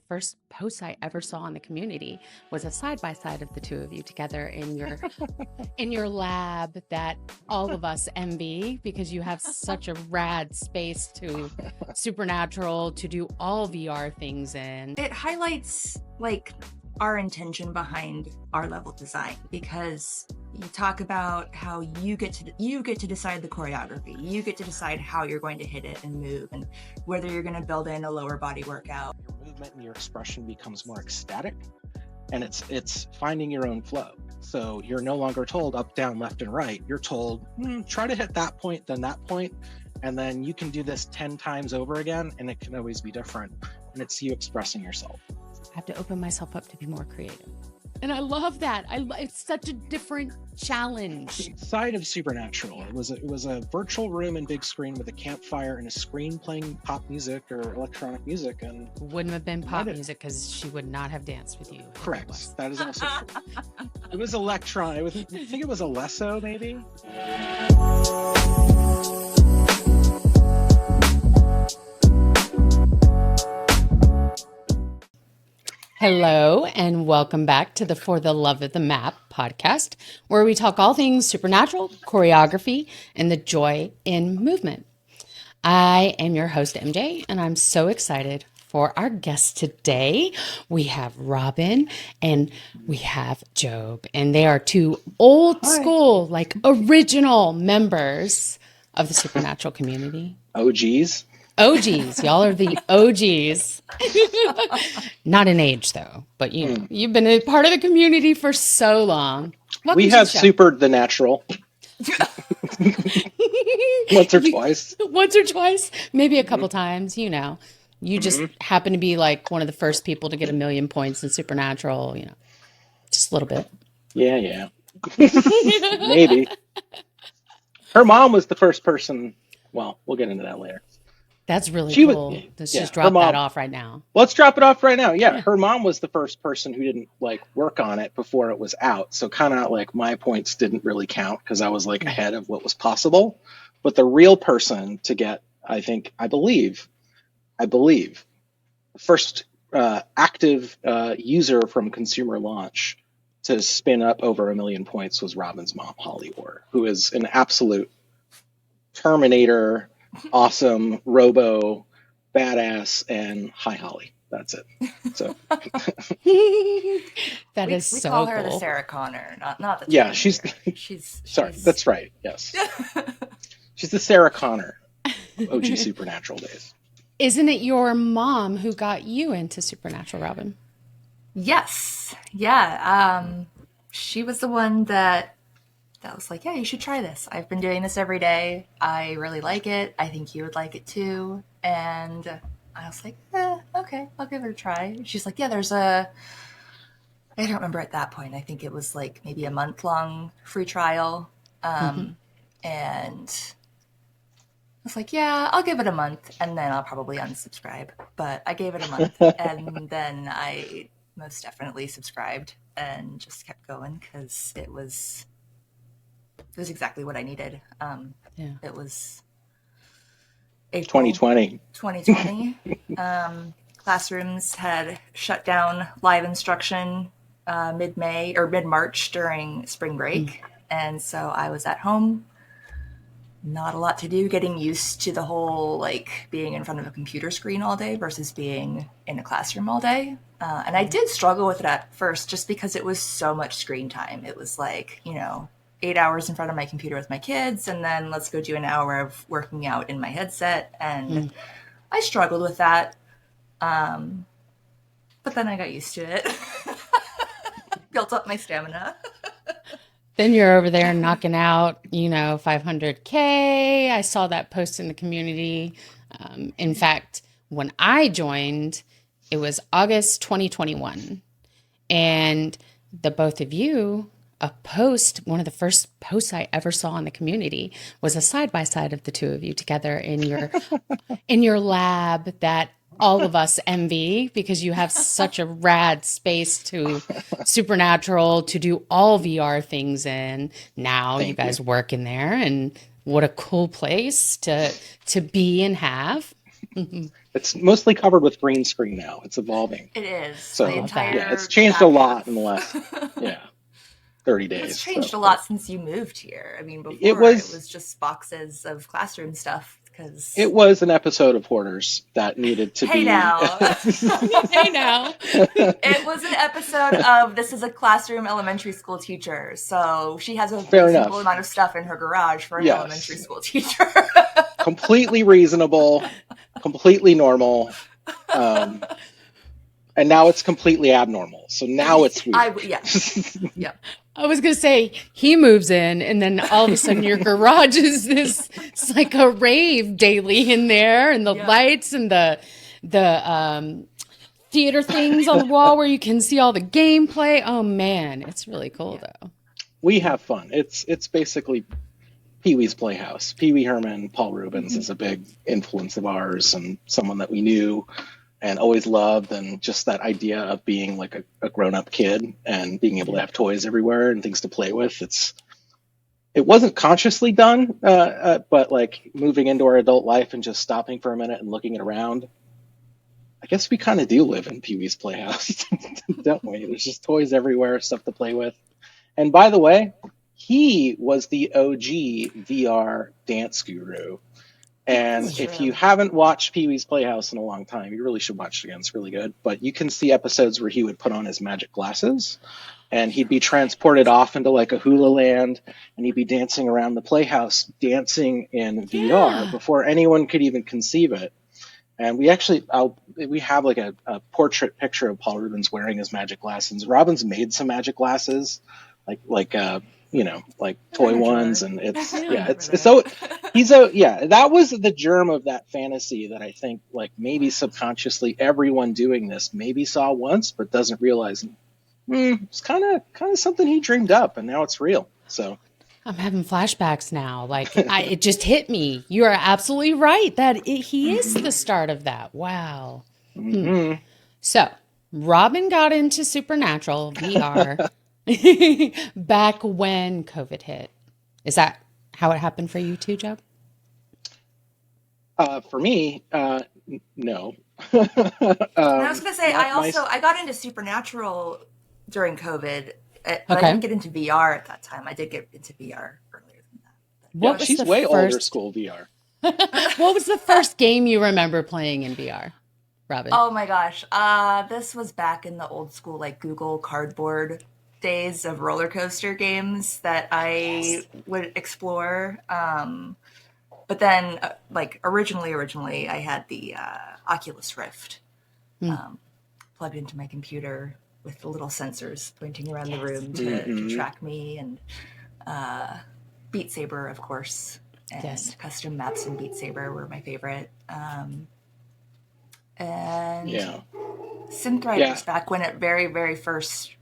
first posts I ever saw in the community was a side by side of the two of you together in your lab that all of us envy because you have such a rad space to supernatural to do all VR things in. It highlights like our intention behind our level design, because you talk about how you get to decide the choreography. You get to decide how you're going to hit it and move, and whether you're going to build in a lower body workout. Your movement and your expression becomes more ecstatic, and it's finding your own flow. So you're no longer told up, down, left, and right. You're told, try to hit that point, then that point, and then you can do this 10 times over again, and it can always be different. And it's you expressing yourself. I have to open myself up to be more creative. And I love that. It's such a different challenge. Side of Supernatural. It was a virtual room and big screen with a campfire and a screen playing pop music or electronic music, and wouldn't have been pop music because she would not have danced with you. Correct. That is also true. It was electronic. I think it was Alesso, maybe. Hello, and welcome back to the For the Love of the Map podcast, where we talk all things supernatural, choreography, and the joy in movement. I am your host, MJ, and I'm so excited for our guest today. We have Robin and we have Job, and they are two old school, like original members of the supernatural community. OGs. OGs, y'all are the OGs. Not in age though, but you've been a part of the community for so long. Welcome we have supered the natural once or twice, maybe a couple times. You know, you just happen to be like one of the first people to get 1 million points in supernatural. You know, just a little bit. Yeah. Maybe. Her mom was the first person. Well, we'll get into that later. That's really cool. Let's just drop that off right now. Let's drop it off right now. Yeah, her mom was the first person who didn't like work on it before it was out. So kind of like my points didn't really count because I was like ahead of what was possible. But the real person to get, I believe, the first active user from consumer launch to spin up over 1 million points was Robin's mom, Holly Orr, who is an absolute Terminator, awesome, robo, badass, and hi Holly. That's it. So that is so cool. We call her the Sarah Connor, not the Terminator. Yeah, she's sorry. That's right. Yes, she's the Sarah Connor, OG Supernatural days. Isn't it your mom who got you into Supernatural, Robin? Yes. Yeah. She was the one that was like, yeah, you should try this. I've been doing this every day. I really like it. I think you would like it too. And I was like, okay, I'll give it a try. She's like, yeah, I don't remember at that point. I think it was like maybe a month-long free trial. And I was like, yeah, I'll give it a month and then I'll probably unsubscribe. But I gave it a month and then I most definitely subscribed and just kept going because it was exactly what I needed. It was April 2020. Classrooms had shut down live instruction mid-May or mid-March during spring break. And so I was at home, not a lot to do, getting used to the whole like being in front of a computer screen all day versus being in a classroom all day. And I did struggle with it at first just because it was so much screen time. It was like, 8 hours in front of my computer with my kids, and then let's go do an hour of working out in my headset. And I struggled with that. But then I got used to it. Built up my stamina. Then you're over there knocking out, 500K. I saw that post in the community. In fact, when I joined, it was August 2021. And the both of you, one of the first posts I ever saw in the community was a side-by-side of the two of you together in your lab that all of us envy because you have such a rad space to supernatural to do all VR things in. Now you guys work in there, and what a cool place to be and have. It's mostly covered with green screen now. It's evolving. It is. I The So love that. yeah, it's entire changed a back lot in the half. last, yeah, 30 And it's days. changed So, a but lot since you moved here. I mean, it before it was was just boxes of classroom stuff it because, was an episode of Hoarders that needed to hey be. now. Hey now. It was an episode of this is a classroom elementary school teacher. So she has a Fair reasonable enough. amount of stuff in her garage for an elementary Yes, school teacher. completely reasonable, completely normal. Um, and now it's completely abnormal. So now it's weird. Yes. Yep. I was gonna say he moves in, and then all of a sudden your garage is this. It's like a rave daily in there, and the Yeah. lights and the theater things on the wall where you can see all the gameplay. Oh man, it's really cool though. We have fun. It's basically Pee Wee's Playhouse. Pee Wee Herman, Paul Rubens is a big influence of ours and someone that we knew and always loved, and just that idea of being like a grown-up kid and being able to have toys everywhere and things to play with. It wasn't consciously done, but like moving into our adult life and just stopping for a minute and looking around. I guess we kind of do live in Pee Wee's Playhouse, don't we? There's just toys everywhere, stuff to play with. And by the way, he was the OG VR dance guru. And That's if true. you haven't watched Pee Wee's Playhouse in a long time, you really should watch it again. It's really good. But you can see episodes where he would put on his magic glasses and he'd be transported off into like a hula land and he'd be dancing around the playhouse, dancing in VR Yeah. before anyone could even conceive it. And we actually, we have like a portrait picture of Paul Rubens wearing his magic glasses. Robin's made some magic glasses, like like They're in toy a ones, drawer. and it's They're yeah, over it's there. so he's a yeah. That was the germ of that fantasy that I think like maybe subconsciously everyone doing this maybe saw once but doesn't realize. It's kind of something he dreamed up, and now it's real. So I'm having flashbacks now. Like it just hit me. You are absolutely right that he is the start of that. Wow. hmm So Robin got into Supernatural VR back when COVID hit. Is that how it happened for you too, Joe? for me, no. And I was gonna say, my, my I got into Supernatural during COVID, but I Okay. didn't get into VR at that time. I did get into VR earlier than that. Yeah, What was she's the way older first school VR. What was the first game you remember playing in VR, Robin? Oh my gosh, this was back in the old school like Google Cardboard days of roller coaster games that I would explore. But then, like originally, I had the Oculus Rift plugged into my computer with the little sensors pointing around the room to track me, and Beat Saber, of course, and Yes. custom maps in Beat Saber were my favorite. And Yeah, Synth yeah, Riders back when it very first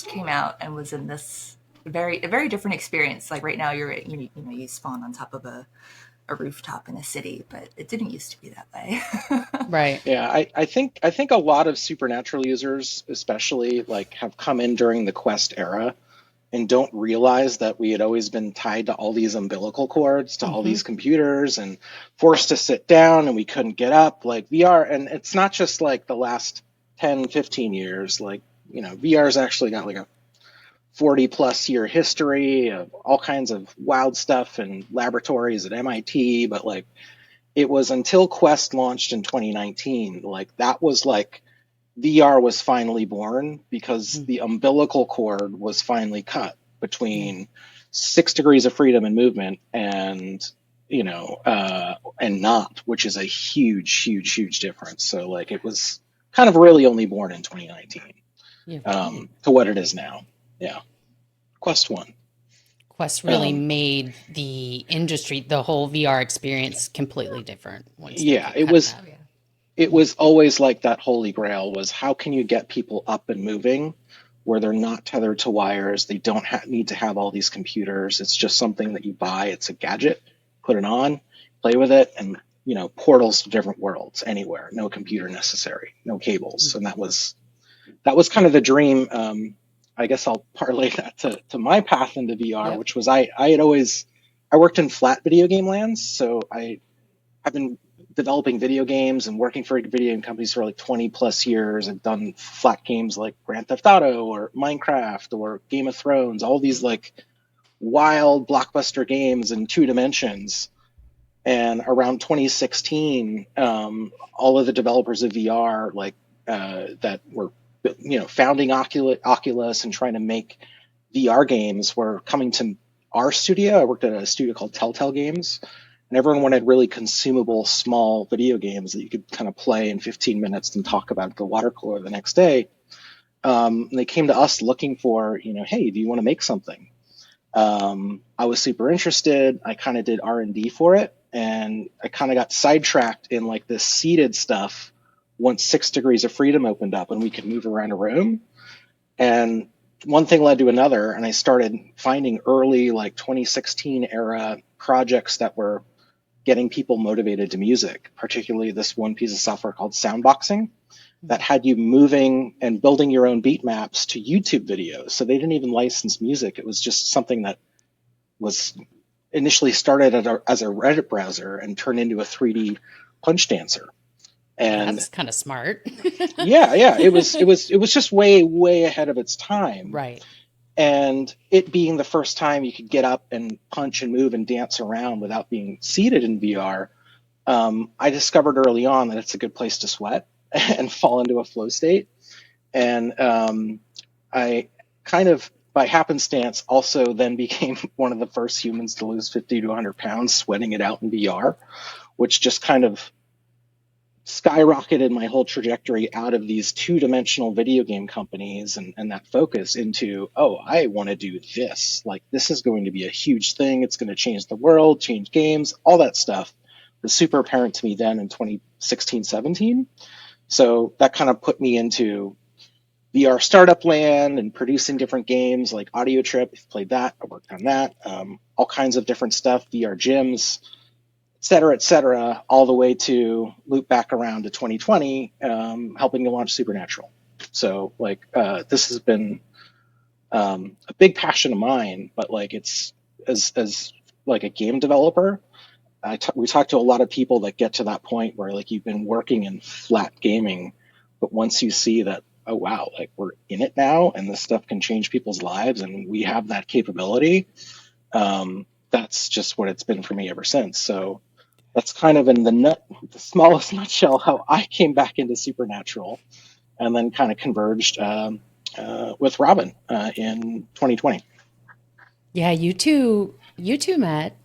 came out and was in this a very different experience. Like right now, you spawn on top of a rooftop in a city, but it didn't used to be that way. Right. yeah. I think a lot of Supernatural users, especially, like have come in during the Quest era and don't realize that we had always been tied to all these umbilical cords, to all these computers, and forced to sit down, and we couldn't get up. Like VR, and it's not just like the last 10, 15 years. Like VR's actually got like a 40 plus year history of all kinds of wild stuff and laboratories at MIT, but like it was until Quest launched in 2019, like that was like VR was finally born because the umbilical cord was finally cut between 6 degrees of freedom and movement and and not, which is a huge difference. So like it was kind of really only born in 2019 Yeah. to what it is now. Yeah. Quest 1. Quest really made the industry, the whole VR experience, completely different. Once they Yeah, could it cut was that. it was always like that holy grail was how can you get people up and moving where they're not tethered to wires, they don't need to have all these computers, it's just something that you buy, it's a gadget, put it on, play with it, and portals to different worlds anywhere, no computer necessary, no cables. And that was kind of the dream. I guess I'll parlay that to my path into VR, Yep. which was I worked in flat video game lands, so I've been developing video games and working for video game companies for like 20 plus years. I've done flat games like Grand Theft Auto or Minecraft or Game of Thrones, all these like wild blockbuster games in 2 dimensions. And around 2016, all of the developers of VR, like that were, founding Oculus and trying to make VR games, were coming to our studio. I worked at a studio called Telltale Games, and everyone wanted really consumable, small video games that you could kind of play in 15 minutes and talk about at the water cooler the next day. And they came to us looking for, hey, do you want to make something? I was super interested. I kind of did R&D for it, and I kind of got sidetracked in like this seated stuff once 6 Degrees of Freedom opened up and we could move around a room. And one thing led to another, and I started finding early, like 2016 era projects that were getting people motivated to music, particularly this one piece of software called soundboxing that had you moving and building your own beat maps to YouTube videos. So they didn't even license music. It was just something that was initially started as a Reddit browser and turned into a 3D punch dancer. And that's kind of smart. yeah, it was just way ahead of its time. Right. And it being the first time you could get up and punch and move and dance around without being seated in VR, I discovered early on that it's a good place to sweat and fall into a flow state. And I kind of, by happenstance, also then became one of the first humans to lose 50 to 100 pounds sweating it out in VR, which just kind of skyrocketed my whole trajectory out of these 2-dimensional video game companies and that focus into, oh, I want to do this. Like, this is going to be a huge thing. It's going to change the world, change games, all that stuff was super apparent to me then in 2016, 17. So that kind of put me into VR startup land and producing different games like Audio Trip. If you played that, I worked on that. All kinds of different stuff, VR gyms, et cetera, all the way to loop back around to 2020, helping to launch Supernatural. So like this has been a big passion of mine, but like it's as like a game developer, we talk to a lot of people that get to that point where like you've been working in flat gaming, but once you see that, oh wow, like we're in it now and this stuff can change people's lives and we have that capability, that's just what it's been for me ever since. So that's kind of in the smallest nutshell how I came back into Supernatural and then kind of converged with Robin in 2020. Yeah, you two met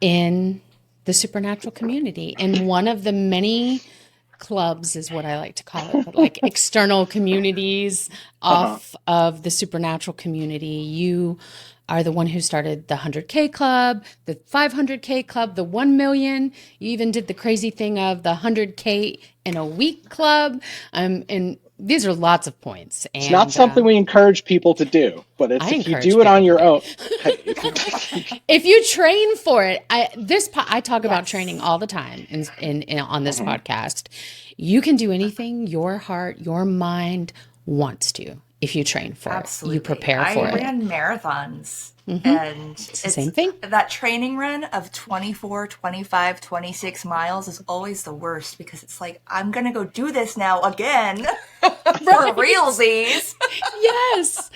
in the Supernatural community, in one of the many clubs is what I like to call it, but like external communities off of the Supernatural community. You are the one who started the 100K club, the 500K club, the 1 million. You even did the crazy thing of the 100K in a week club. And these are lots of points. And, it's not something we encourage people to do, but it's if you do it on your own. If you train for it, I talk about training all the time on this podcast. You can do anything your heart, your mind wants to. If you train for it, you prepare for it. I ran marathons, and it's the same thing. That training run of 24, 25, 26 miles is always the worst because it's like, I'm going to go do this now again for realsies. Yes.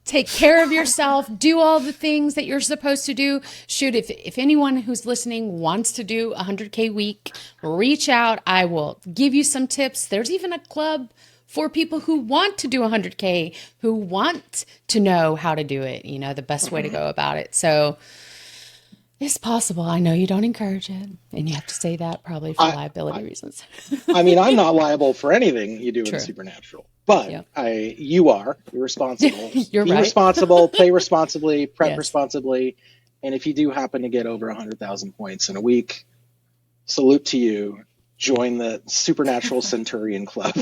Take care of yourself. Do all the things that you're supposed to do. Shoot, if anyone who's listening wants to do a 100K week, reach out. I will give you some tips. There's even a club for people who want to do 100K, who want to know how to do it, the best way to go about it. So it's possible. I know you don't encourage it, and you have to say that probably for liability reasons. I mean, I'm not liable for anything you do in Supernatural, but you're responsible. You're Be right. responsible, play responsibly, prep responsibly. And if you do happen to get over 100,000 points in a week, salute to you. Join the Supernatural Centurion Club.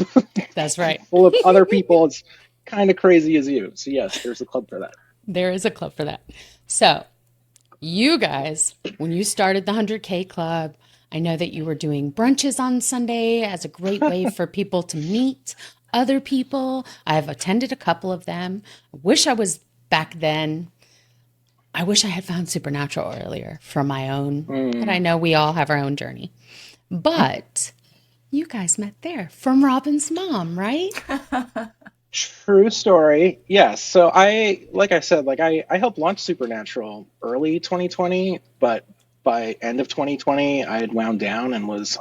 That's right. Full of other people as kind of crazy as you. So yes, there's a club for that. There is a club for that. So you guys, when you started the 100K club, I know that you were doing brunches on Sunday as a great way for people to meet other people. I've attended a couple of them. I wish I was back then. I wish I had found Supernatural earlier for my own, but I know we all have our own journey. But you guys met there from Robin's mom, right? True story. Yes. So like I said, I helped launch Supernatural early 2020, but by end of 2020, I had wound down and was,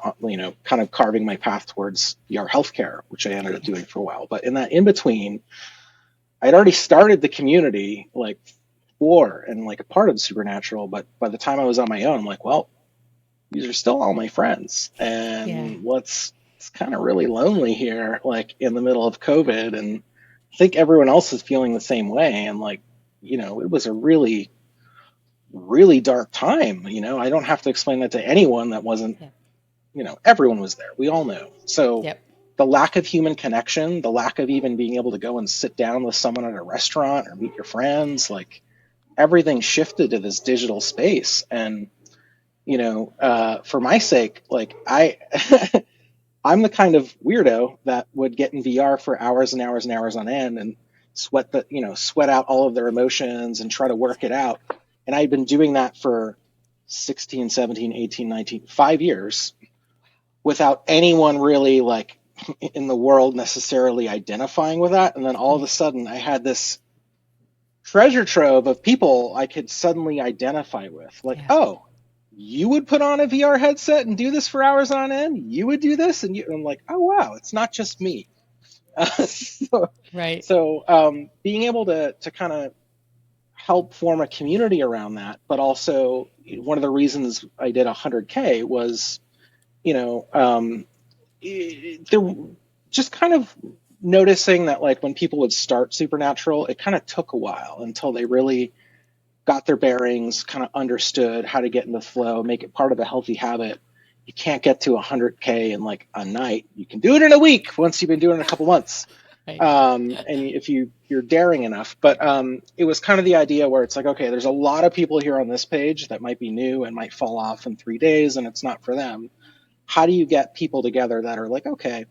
kind of carving my path towards VR healthcare, which I ended up doing for a while. But in that in between, I'd already started the community for and a part of Supernatural. But by the time I was on my own, I'm like, well, these are still all my friends, Yeah. and it's kind of really lonely here, in the middle of COVID, and I think everyone else is feeling the same way. And it was a really, really dark time. I don't have to explain that to anyone that wasn't, Yep. Everyone was there. We all know. So Yep. the lack of human connection, the lack of even being able to go and sit down with someone at a restaurant or meet your friends, everything shifted to this digital space. And for my sake, I I'm the kind of weirdo that would get in VR for hours and hours and hours on end and sweat out all of their emotions and try to work it out. And I'd been doing that for 16, 17, 18, 19, 5 years without anyone really in the world necessarily identifying with that. And then all of a sudden I had this treasure trove of people I could suddenly identify with. Yeah. Oh, you would put on a VR headset and do this for hours on end? You would do this? And I'm like, oh, wow, it's not just me. Right. So being able to kind of help form a community around that, but also one of the reasons I did 100K was, there just kind of noticing that when people would start Supernatural, it kind of took a while until they really got their bearings, kind of understood how to get in the flow, make it part of a healthy habit. You can't get to 100K in a night. You can do it in a week once you've been doing it a couple months. Right. And if you're daring enough. But it was kind of the idea where it's okay, there's a lot of people here on this page that might be new and might fall off in 3 days and it's not for them. How do you get people together that are okay,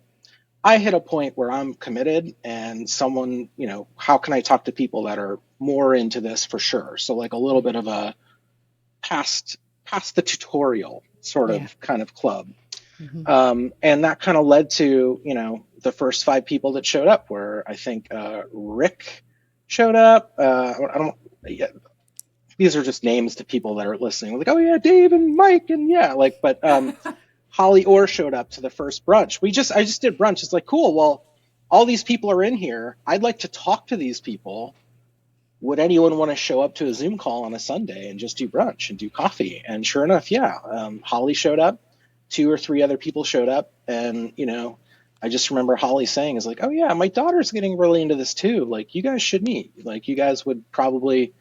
I hit a point where I'm committed and someone, how can I talk to people that are more into this for sure? So a little bit of a past the tutorial sort of kind of club. Mm-hmm. And that kind of led to, the first 5 people that showed up where I think Rick showed up. I don't, yeah, these are just names to people that are listening. Oh yeah, Dave and Mike and but Holly Orr showed up to the first brunch. I just did brunch. It's cool. Well, all these people are in here. I'd like to talk to these people. Would anyone want to show up to a Zoom call on a Sunday and just do brunch and do coffee? And sure enough, Holly showed up. 2 or 3 other people showed up. And, I just remember Holly saying oh yeah, my daughter's getting really into this too. You guys should meet. You guys would probably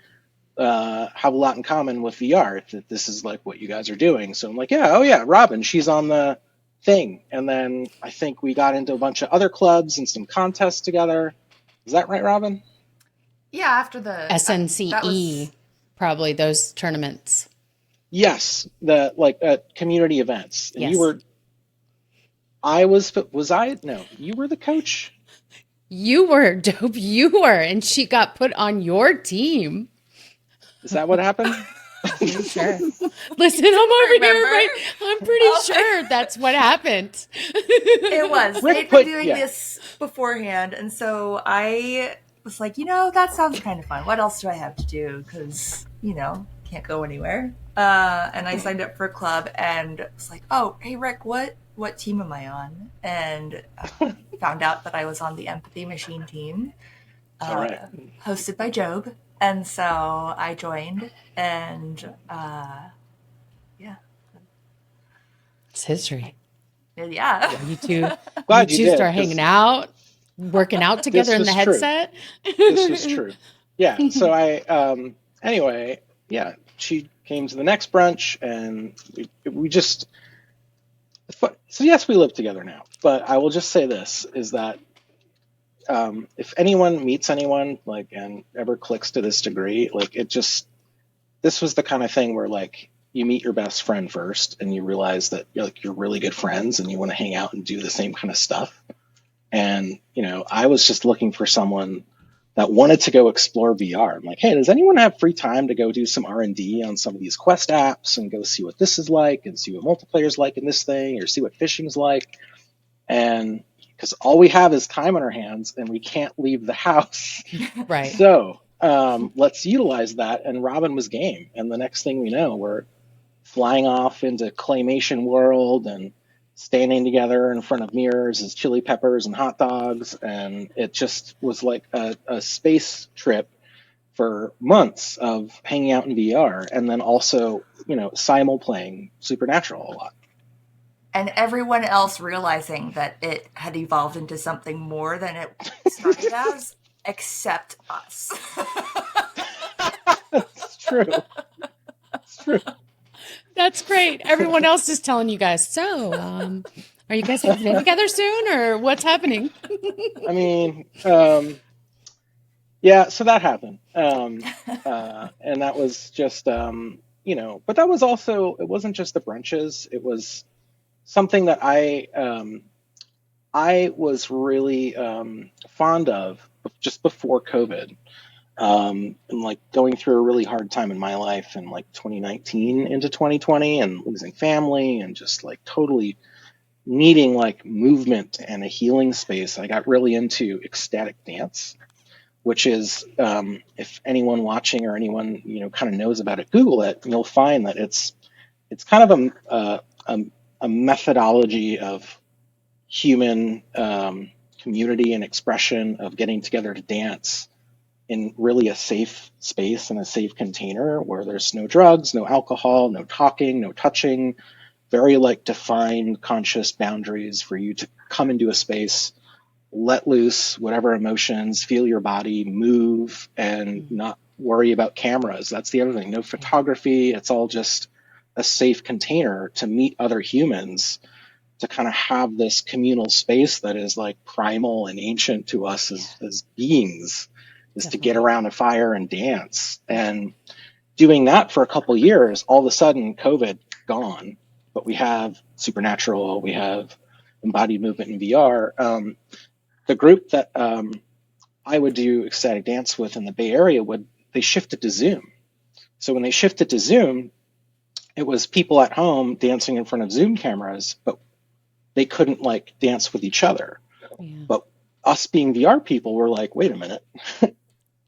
have a lot in common with VR, that this is what you guys are doing. So I'm oh yeah, Robin, she's on the thing. And then I think we got into a bunch of other clubs and some contests together. Is that right, Robin? Yeah, after the SNCE, probably those tournaments. Yes, the community events. And yes. You were no, you were the coach. You were, Dope. You were, and she got put on your team. Is that what happened? Sure. Listen, I'm over here, right? I'm pretty sure that's what happened. It was. They'd been doing this beforehand, and so I was that sounds kind of fun. What else do I have to do? Because, can't go anywhere. And I signed up for a club and was oh, hey, Rick, what team am I on? And found out that I was on the Empathy Machine team, hosted by Job. And so I joined, and it's history. Yeah. You two start hanging out, working out together in the headset. This was true. Yeah. So I, anyway, yeah, she came to the next brunch, and we just, so yes, we live together now. But I will just say this, is that if anyone meets anyone and ever clicks to this degree, this was the kind of thing where you meet your best friend first and you realize that you're really good friends and you want to hang out and do the same kind of stuff. And I was just looking for someone that wanted to go explore VR. I'm like, hey, does anyone have free time to go do some R&D on some of these Quest apps and go see what this is like and see what multiplayer's like in this thing or see what fishing's like? And because all we have is time on our hands and we can't leave the house. Right. So let's utilize that. And Robin was game. And the next thing we know, we're flying off into claymation world and standing together in front of mirrors as chili peppers and hot dogs. And it just was like a space trip for months of hanging out in VR and then also, simul playing Supernatural a lot. And everyone else realizing that it had evolved into something more than it started as, except us. It's true. It's true. That's great. Everyone else is telling you guys, so, are you guys going to live together soon or what's happening? I mean, yeah, so that happened. And that was just, but that was also, it wasn't just the brunches. It was something that I was really fond of just before COVID. And like going through a really hard time in my life in like 2019 into 2020 and losing family and just like totally needing like movement and a healing space. I got really into ecstatic dance, which is, if anyone watching or anyone, kind of knows about it, Google it, and you'll find that it's kind of a methodology of human community and expression of getting together to dance in really a safe space and a safe container where there's no drugs, no alcohol, no talking, no touching, very like defined conscious boundaries for you to come into a space, let loose whatever emotions, feel your body move and not worry about cameras. That's the other thing. No photography. It's all just a safe container to meet other humans, to kind of have this communal space that is like primal and ancient to us as beings, is to get around a fire and dance. And doing that for a couple years, all of a sudden COVID gone, but we have Supernatural, we have embodied movement in VR. The group that I would do ecstatic dance with in the Bay Area they shifted to Zoom. So when they shifted to Zoom, it was people at home dancing in front of Zoom cameras, but they couldn't like dance with each other. Yeah. But us being VR people were like, wait a minute,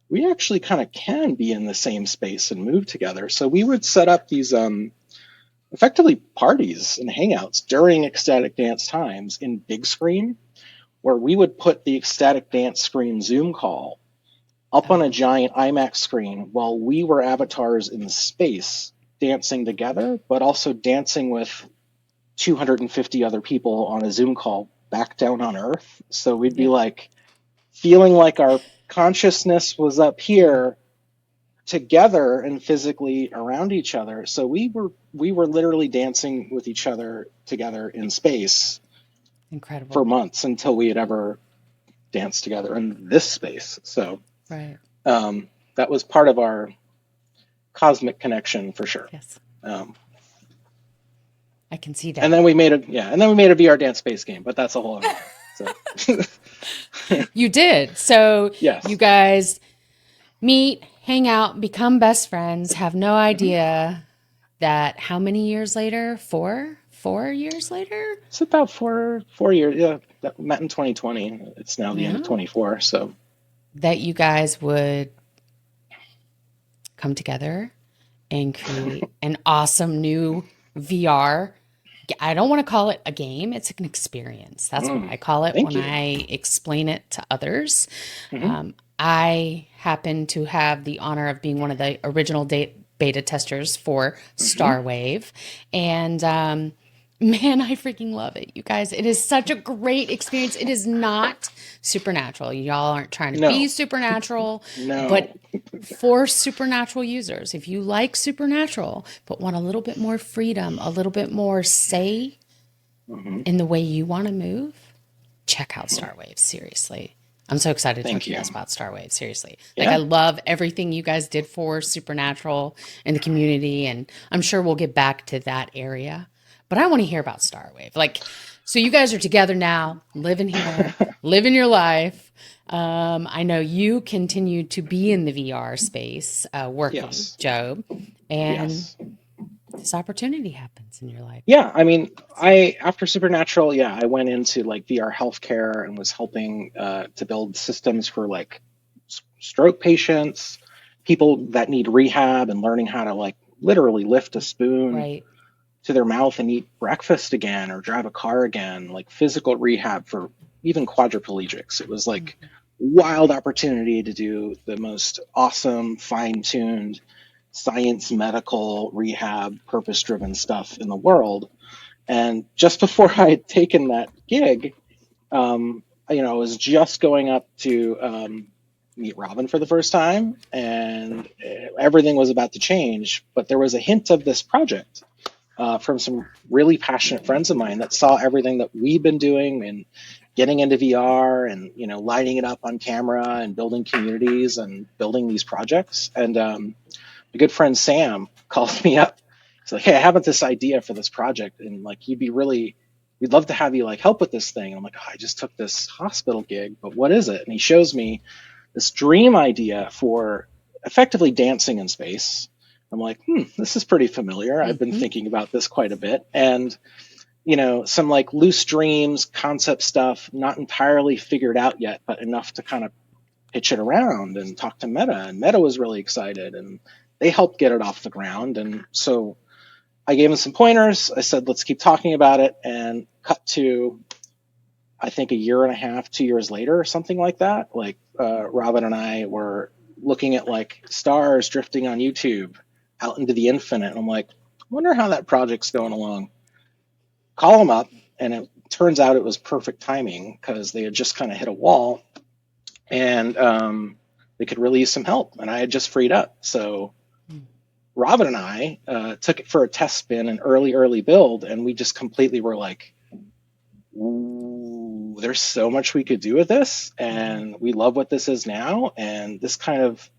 we actually kind of can be in the same space and move together. So we would set up these effectively parties and hangouts during ecstatic dance times in big screen, where we would put the ecstatic dance screen Zoom call up on a giant IMAX screen while we were avatars in the space dancing together, but also dancing with 250 other people on a Zoom call back down on Earth. So we'd be like feeling like our consciousness was up here together and physically around each other. So we were literally dancing with each other together in space. Incredible. For months until we had ever danced together in this space. So right. That was part of our cosmic connection for sure. Yes. I can see that. And then we made a VR dance space game, but that's a whole other thing. So. You did. So yes. You guys meet, hang out, become best friends, have no idea that how many years later? 4 years later? It's about four years. Yeah, that met in 2020. It's now the end of 24. So that you guys would come together and create an awesome new VR. I don't want to call it a game. It's an experience. That's what I call it when I explain it to others. Mm-hmm. I happen to have the honor of being one of the original beta testers for Starwave. And man, I freaking love it, you guys. It is such a great experience. It is not supernatural. Y'all aren't trying to be supernatural. No. But for supernatural users, if you like supernatural but want a little bit more freedom, a little bit more say in the way you want to move, check out Starwave. Seriously. I'm so excited to talk to you guys about Starwave. Seriously. Like, I love everything you guys did for Supernatural and the community. And I'm sure we'll get back to that area. but I want to hear about Starwave. Like, so you guys are together now, living here, living your life. I know you continue to be in the VR space, working, Yes. Job, and Yes. this opportunity happens in your life. Yeah, I mean, I after Supernatural, yeah, I went into like VR healthcare and was helping to build systems for like stroke patients, people that need rehab, and learning how to like literally lift a spoon Right. to their mouth and eat breakfast again or drive a car again, like physical rehab for even quadriplegics. It was like wild opportunity to do the most awesome, fine-tuned science, medical, rehab, purpose-driven stuff in the world. And just before I had taken that gig, I was just going up to meet Robin for the first time, and everything was about to change. But there was a hint of this project from some really passionate friends of mine that saw everything that we've been doing and getting into VR and lighting it up on camera and building communities and building these projects. And my good friend Sam calls me up. He's like, "Hey, I have this idea for this project, and like we'd love to have you like help with this thing." And I'm like, "Oh, I just took this hospital gig, but what is it?" And he shows me this dream idea for effectively dancing in space. I'm like, this is pretty familiar. I've been thinking about this quite a bit. And, some like loose dreams, concept stuff, not entirely figured out yet, but enough to kind of pitch it around and talk to Meta. And Meta was really excited and they helped get it off the ground. And so I gave them some pointers. I said, let's keep talking about it, and cut to, I think, a year and a half, 2 years later, or something like that. Like Robin and I were looking at like stars drifting on YouTube out into the infinite. And I'm like, I wonder how that project's going along. Call them up, and it turns out it was perfect timing because they had just kind of hit a wall, and they could really use some help. And I had just freed up. So Robin and I took it for a test spin, an early build, and we just completely were like, ooh, there's so much we could do with this, and we love what this is now. And this kind of,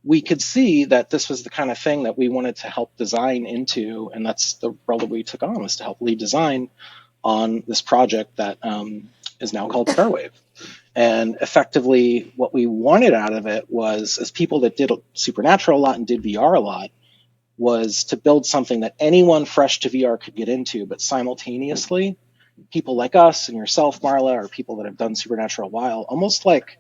we could see that this was the kind of thing that we wanted to help design into, and that's the role that we took on, was to help lead design on this project that is now called Starwave. And effectively, what we wanted out of it was, as people that did Supernatural a lot and did VR a lot, was to build something that anyone fresh to VR could get into, but simultaneously, people like us and yourself, Marla, or people that have done Supernatural a while, almost like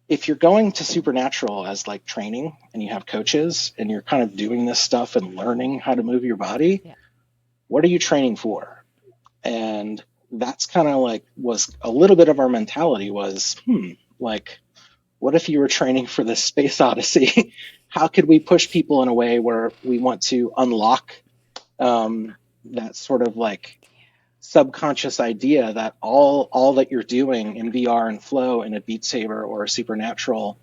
if you're going to Supernatural as like training and you have coaches and you're kind of doing this stuff and learning how to move your body, what are you training for? And that's kind of like was a little bit of our mentality was, like, what if you were training for this space odyssey? How could we push people in a way where we want to unlock that sort of like subconscious idea that all that you're doing in VR and flow in a Beat Saber or a Supernatural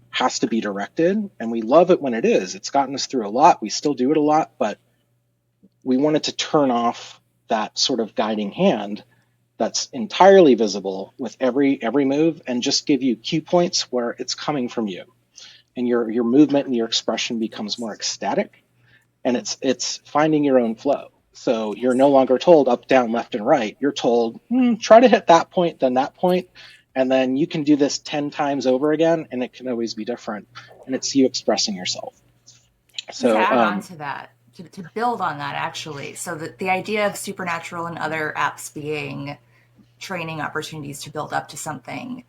has to be directed. And we love it when it is. It's gotten us through a lot. We still do it a lot, but we wanted to turn off that sort of guiding hand that's entirely visible with every move, and just give you cue points where it's coming from you, and your movement and your expression becomes more ecstatic, and it's finding your own flow. So you're no longer told up, down, left, and right. You're told, try to hit that point, then that point, and then you can do this 10 times over again, and it can always be different. And it's you expressing yourself. So to add on to that, to build on that, actually, so that the idea of Supernatural and other apps being training opportunities to build up to something,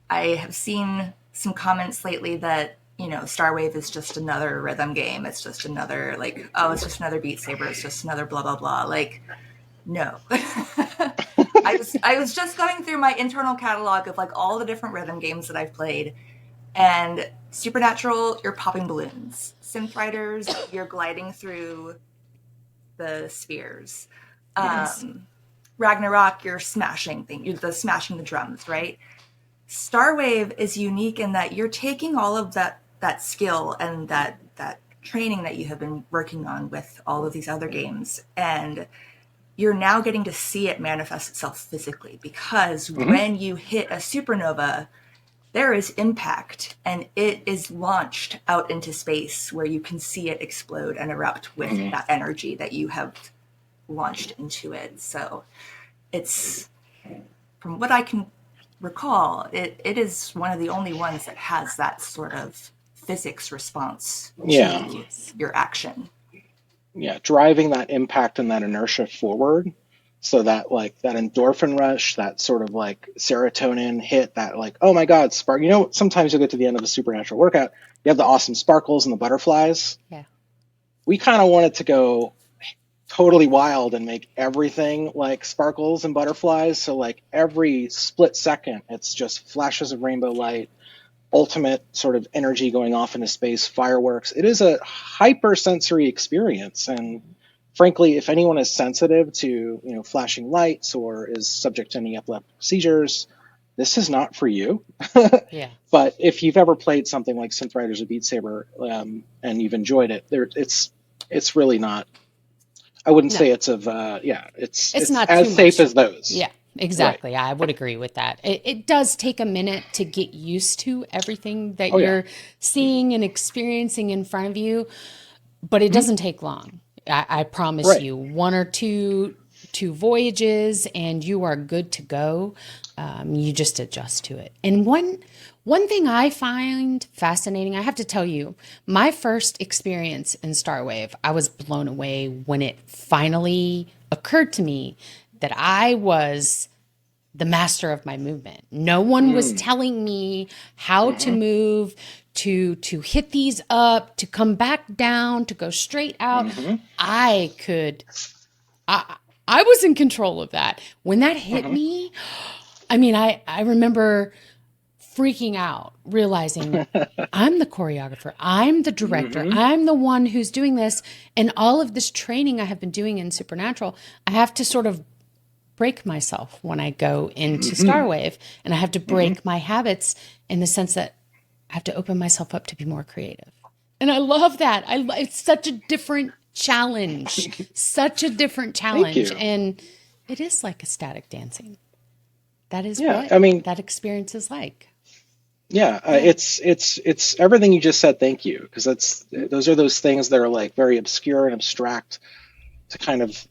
I have seen some comments lately that, Starwave is just another rhythm game. It's just another, like, oh, it's just another Beat Saber. It's just another blah, blah, blah. Like, no. I was just going through my internal catalog of like all the different rhythm games that I've played, and Supernatural, you're popping balloons. Synth Riders, you're gliding through the spheres. Yes. Ragnarok, you're smashing the drums, right? Starwave is unique in that you're taking all of that skill and that training that you have been working on with all of these other games, and you're now getting to see it manifest itself physically, because when you hit a supernova, there is impact, and it is launched out into space where you can see it explode and erupt with that energy that you have launched into it. So it's, from what I can recall, it is one of the only ones that has that sort of physics response Yeah. to your action. Yeah, driving that impact and that inertia forward, so that like that endorphin rush, that sort of like serotonin hit, that like, oh my God, spark. You know, sometimes you'll get to the end of a supernatural workout, you have the awesome sparkles and the butterflies. Yeah. We kind of wanted to go totally wild and make everything like sparkles and butterflies. So like every split second, it's just flashes of rainbow light, ultimate sort of energy going off into space, fireworks. It is a hypersensory experience, and frankly, if anyone is sensitive to flashing lights or is subject to any epileptic seizures, this is not for you. Yeah. But if you've ever played something like Synth Riders or Beat Saber, and you've enjoyed it, it's really not. I wouldn't No. say it's it's not as too safe much. as those. Yeah, Right. exactly. I would agree with that. It does take a minute to get used to everything that Oh yeah. you're seeing and experiencing in front of you, but it doesn't take long. I promise Right. you, one or two voyages, and you are good to go. You just adjust to it. And one thing I find fascinating, I have to tell you, my first experience in Starwave, I was blown away when it finally occurred to me that I was the master of my movement. No one was telling me how to move, to hit these up, to come back down, to go straight out. I could I was in control of that. When that hit me, I mean, I remember freaking out, realizing I'm the choreographer, I'm the director, I'm the one who's doing this. And all of this training I have been doing in Supernatural, I have to sort of break myself when I go into Starwave, and I have to break my habits in the sense that I have to open myself up to be more creative. And I love that. It's such a different challenge, such a different Thank challenge. you. And it is like ecstatic dancing. That is Yeah, what I mean, that experience is like. yeah, it's everything you just said. Thank you, because those are those things that are like very obscure and abstract to kind of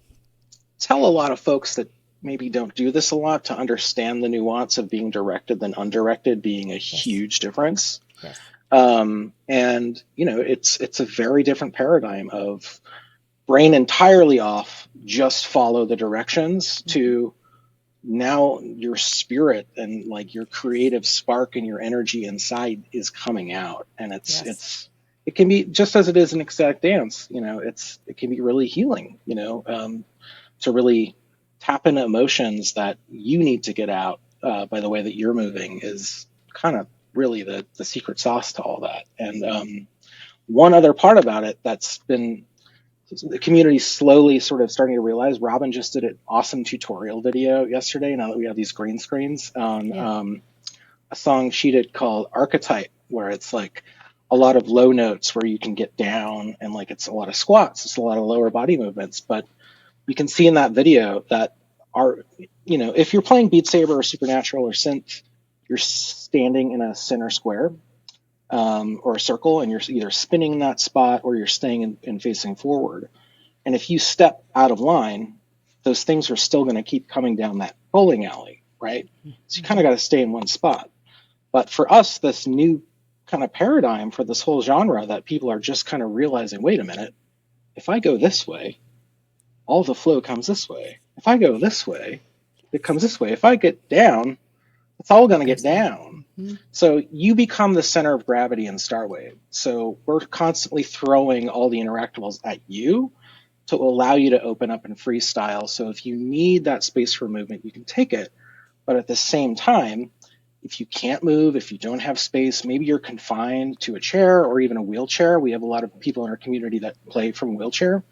tell a lot of folks that maybe don't do this a lot to understand the nuance of being directed than undirected being a Yes. huge difference. Yes. And it's a very different paradigm of brain entirely off, just follow the directions, to now your spirit and like your creative spark and your energy inside is coming out, and Yes. it can be just as it is an ecstatic dance. It can be really healing. To really tap into emotions that you need to get out by the way that you're moving is kind of really the secret sauce to all that. And one other part about it that's been the community slowly sort of starting to realize. Robin just did an awesome tutorial video yesterday. Now that we have these green screens on Yeah. a song she did called Archetype, where it's like a lot of low notes where you can get down, and like it's a lot of squats, it's a lot of lower body movements. But you can see in that video that if you're playing Beat Saber or Supernatural or Synth, you're standing in a center square or a circle, and you're either spinning in that spot or you're staying and facing forward. And if you step out of line, those things are still going to keep coming down that bowling alley, right? So you kind of got to stay in one spot. But for us, this new kind of paradigm for this whole genre that people are just kind of realizing, wait a minute, if I go this way, all the flow comes this way. If I go this way, it comes this way. If I get down, it's all going to get down. So you become the center of gravity in Starwave. So we're constantly throwing all the interactables at you to allow you to open up and freestyle. So if you need that space for movement, you can take it. But at the same time, if you can't move, if you don't have space, maybe you're confined to a chair or even a wheelchair. We have a lot of people in our community that play from a wheelchair.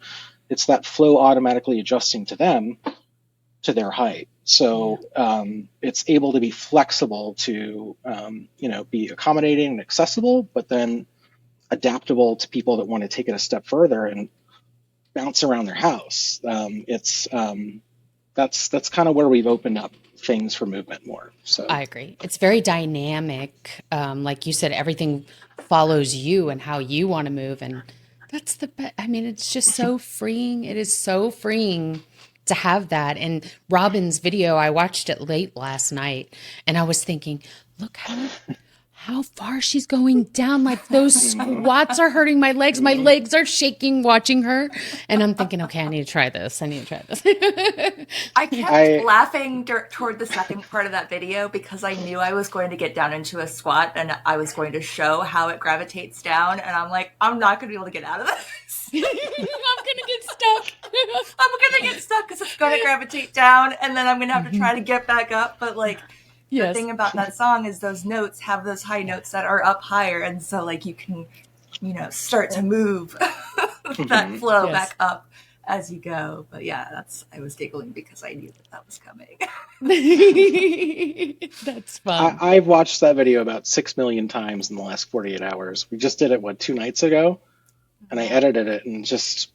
It's that flow automatically adjusting to them, to their height. So it's able to be flexible to, be accommodating and accessible, but then adaptable to people that want to take it a step further and bounce around their house. That's kind of where we've opened up things for movement more. So I agree. It's very dynamic. Like you said, everything follows you and how you want to move. And that's the best. I mean, it's just so freeing. It is so freeing to have that. And Robin's video, I watched it late last night, and I was thinking, look how far she's going down. Like those squats are hurting my legs. My legs are shaking watching her. And I'm thinking, okay, I need to try this. I kept laughing toward the second part of that video because I knew I was going to get down into a squat and I was going to show how it gravitates down. And I'm like, I'm not going to be able to get out of this. I'm going to get stuck. I'm going to get stuck because it's going to gravitate down and then I'm going to have to try to get back up. But like, the thing about that song is those notes have those high notes that are up higher. And so like you can, start to move that flow back up as you go. But yeah, I was giggling because I knew that was coming. That's fun. I've watched that video about 6 million times in the last 48 hours. We just did it, 2 nights ago? And I edited it, and just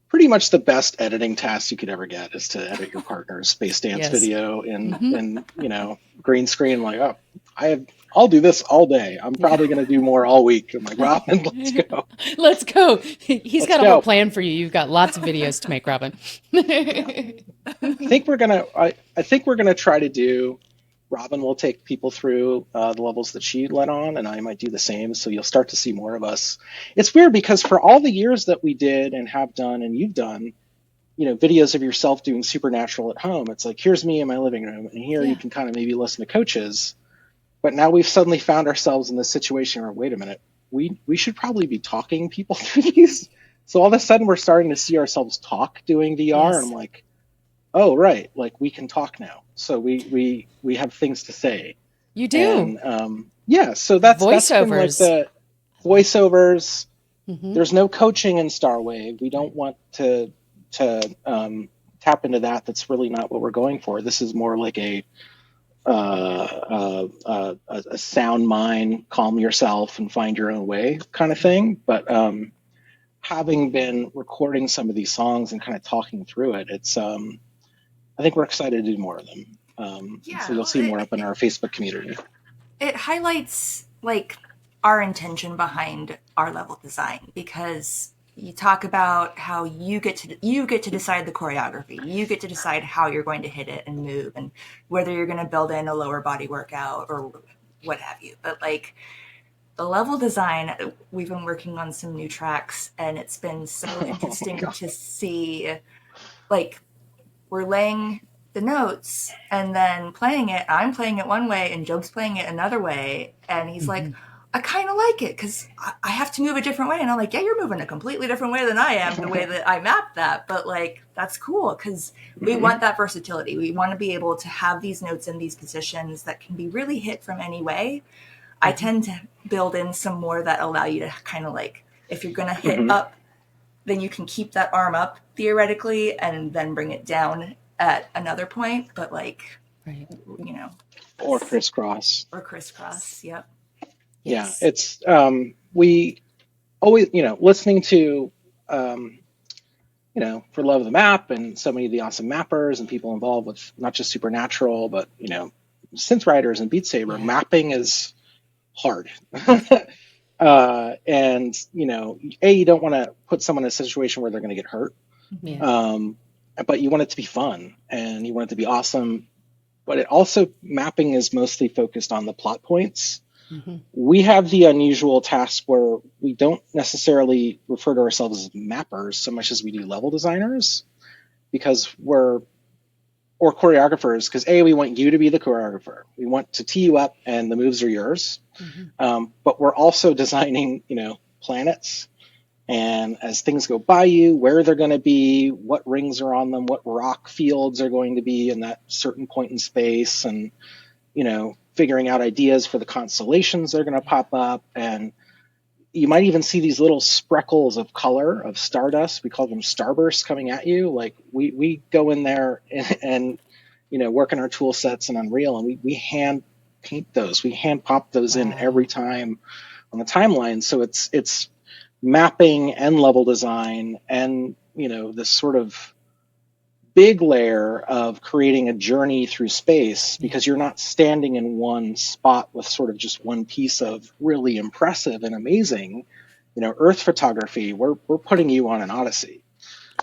pretty much the best editing task you could ever get is to edit your partner's space dance video in green screen. Like, I'll do this all day. I'm probably going to do more all week. I'm like, Robin, let's go. Let's go. He's got a whole plan for you. You've got lots of videos to make, Robin. I think we're gonna try to do. Robin will take people through the levels that she led on, and I might do the same. So you'll start to see more of us. It's weird because for all the years that we did and have done and you've done, videos of yourself doing supernatural at home, it's like, here's me in my living room, and here you can kind of maybe listen to coaches. But now we've suddenly found ourselves in this situation where, wait a minute, we should probably be talking people through these. So all of a sudden we're starting to see ourselves talk doing VR, and I'm like, oh, right, like we can talk now. So we have things to say. You do. And, so that's been like the voiceovers. There's no coaching in Starwave. We don't want to tap into that. That's really not what we're going for. This is more like a sound mind, calm yourself and find your own way kind of thing. But having been recording some of these songs and kind of talking through it, it's I think we're excited to do more of them. So you'll see more up in our Facebook community. It highlights like our intention behind our level design, because you talk about how you get to decide the choreography. You get to decide how you're going to hit it and move, and whether you're going to build in a lower body workout or what have you. But like the level design, we've been working on some new tracks, and it's been so interesting to see, like, we're laying the notes and then playing it. I'm playing it one way and Job's playing it another way. And he's like, I kind of like it because I have to move a different way. And I'm like, yeah, you're moving a completely different way than I am, the way that I mapped that. But like, that's cool because we want that versatility. We want to be able to have these notes in these positions that can be really hit from any way. I tend to build in some more that allow you to kind of like, if you're going to hit up, then you can keep that arm up theoretically and then bring it down at another point. But like, or crisscross. Yep. Yeah. It's, we always, listening to, For Love of the Map and so many of the awesome mappers and people involved with not just Supernatural, but, synth writers and Beat Saber, mapping is hard. And you don't want to put someone in a situation where they're going to get hurt. But you want it to be fun and you want it to be awesome. But mapping is mostly focused on the plot points. We have the unusual task where we don't necessarily refer to ourselves as mappers so much as we do level designers, because or choreographers, because we want you to be the choreographer. We want to tee you up and the moves are yours. But we're also designing, planets, and as things go by you, where they're going to be, what rings are on them, what rock fields are going to be in that certain point in space, and, figuring out ideas for the constellations that are going to pop up. And you might even see these little spreckles of color of stardust. We call them starbursts coming at you. Like we go in there and work in our tool sets in Unreal, and we hand paint those. We hand pop those in every time on the timeline. So it's mapping and level design and, this sort of big layer of creating a journey through space, because you're not standing in one spot with sort of just one piece of really impressive and amazing, Earth photography. We're putting you on an odyssey.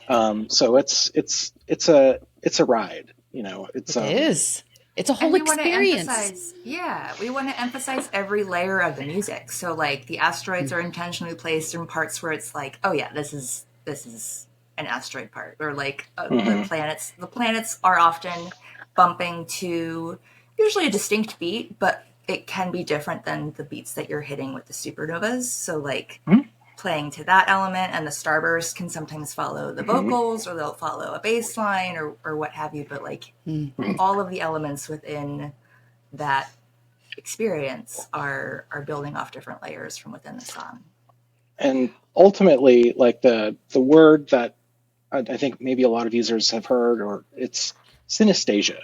So it's a ride. It's It is. It's a And whole we want to experience. emphasize, yeah, we want to emphasize every layer of the music. So like the asteroids are intentionally placed in parts where it's like, oh yeah, this is an asteroid part, or like the Mhm. planets. The planets are often bumping to usually a distinct beat, but it can be different than the beats that you're hitting with the supernovas. So like playing to that element, and the starburst can sometimes follow the Mhm. vocals, or they'll follow a bass line, or what have you. But like Mhm. all of the elements within that experience are building off different layers from within the song. And ultimately, like the word that I think maybe a lot of users have heard, or it's synesthesia.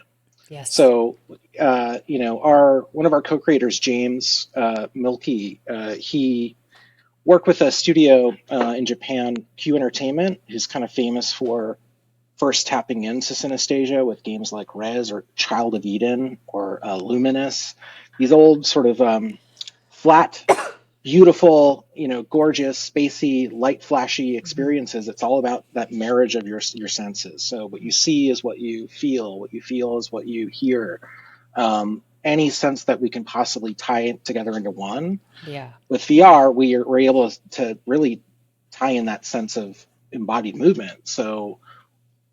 Yes. So, our one of our co-creators, James Milkey, he worked with a studio in Japan, Q Entertainment, who's kind of famous for first tapping into synesthesia with games like Rez or Child of Eden or Luminous. These old sort of flat, beautiful, gorgeous, spacey, light flashy Mhm. experiences. It's all about that marriage of your senses. So what you see is what you feel. What you feel is what you hear. Any sense that we can possibly tie it together into one. Yeah. With VR, we're able to really tie in that sense of embodied movement. So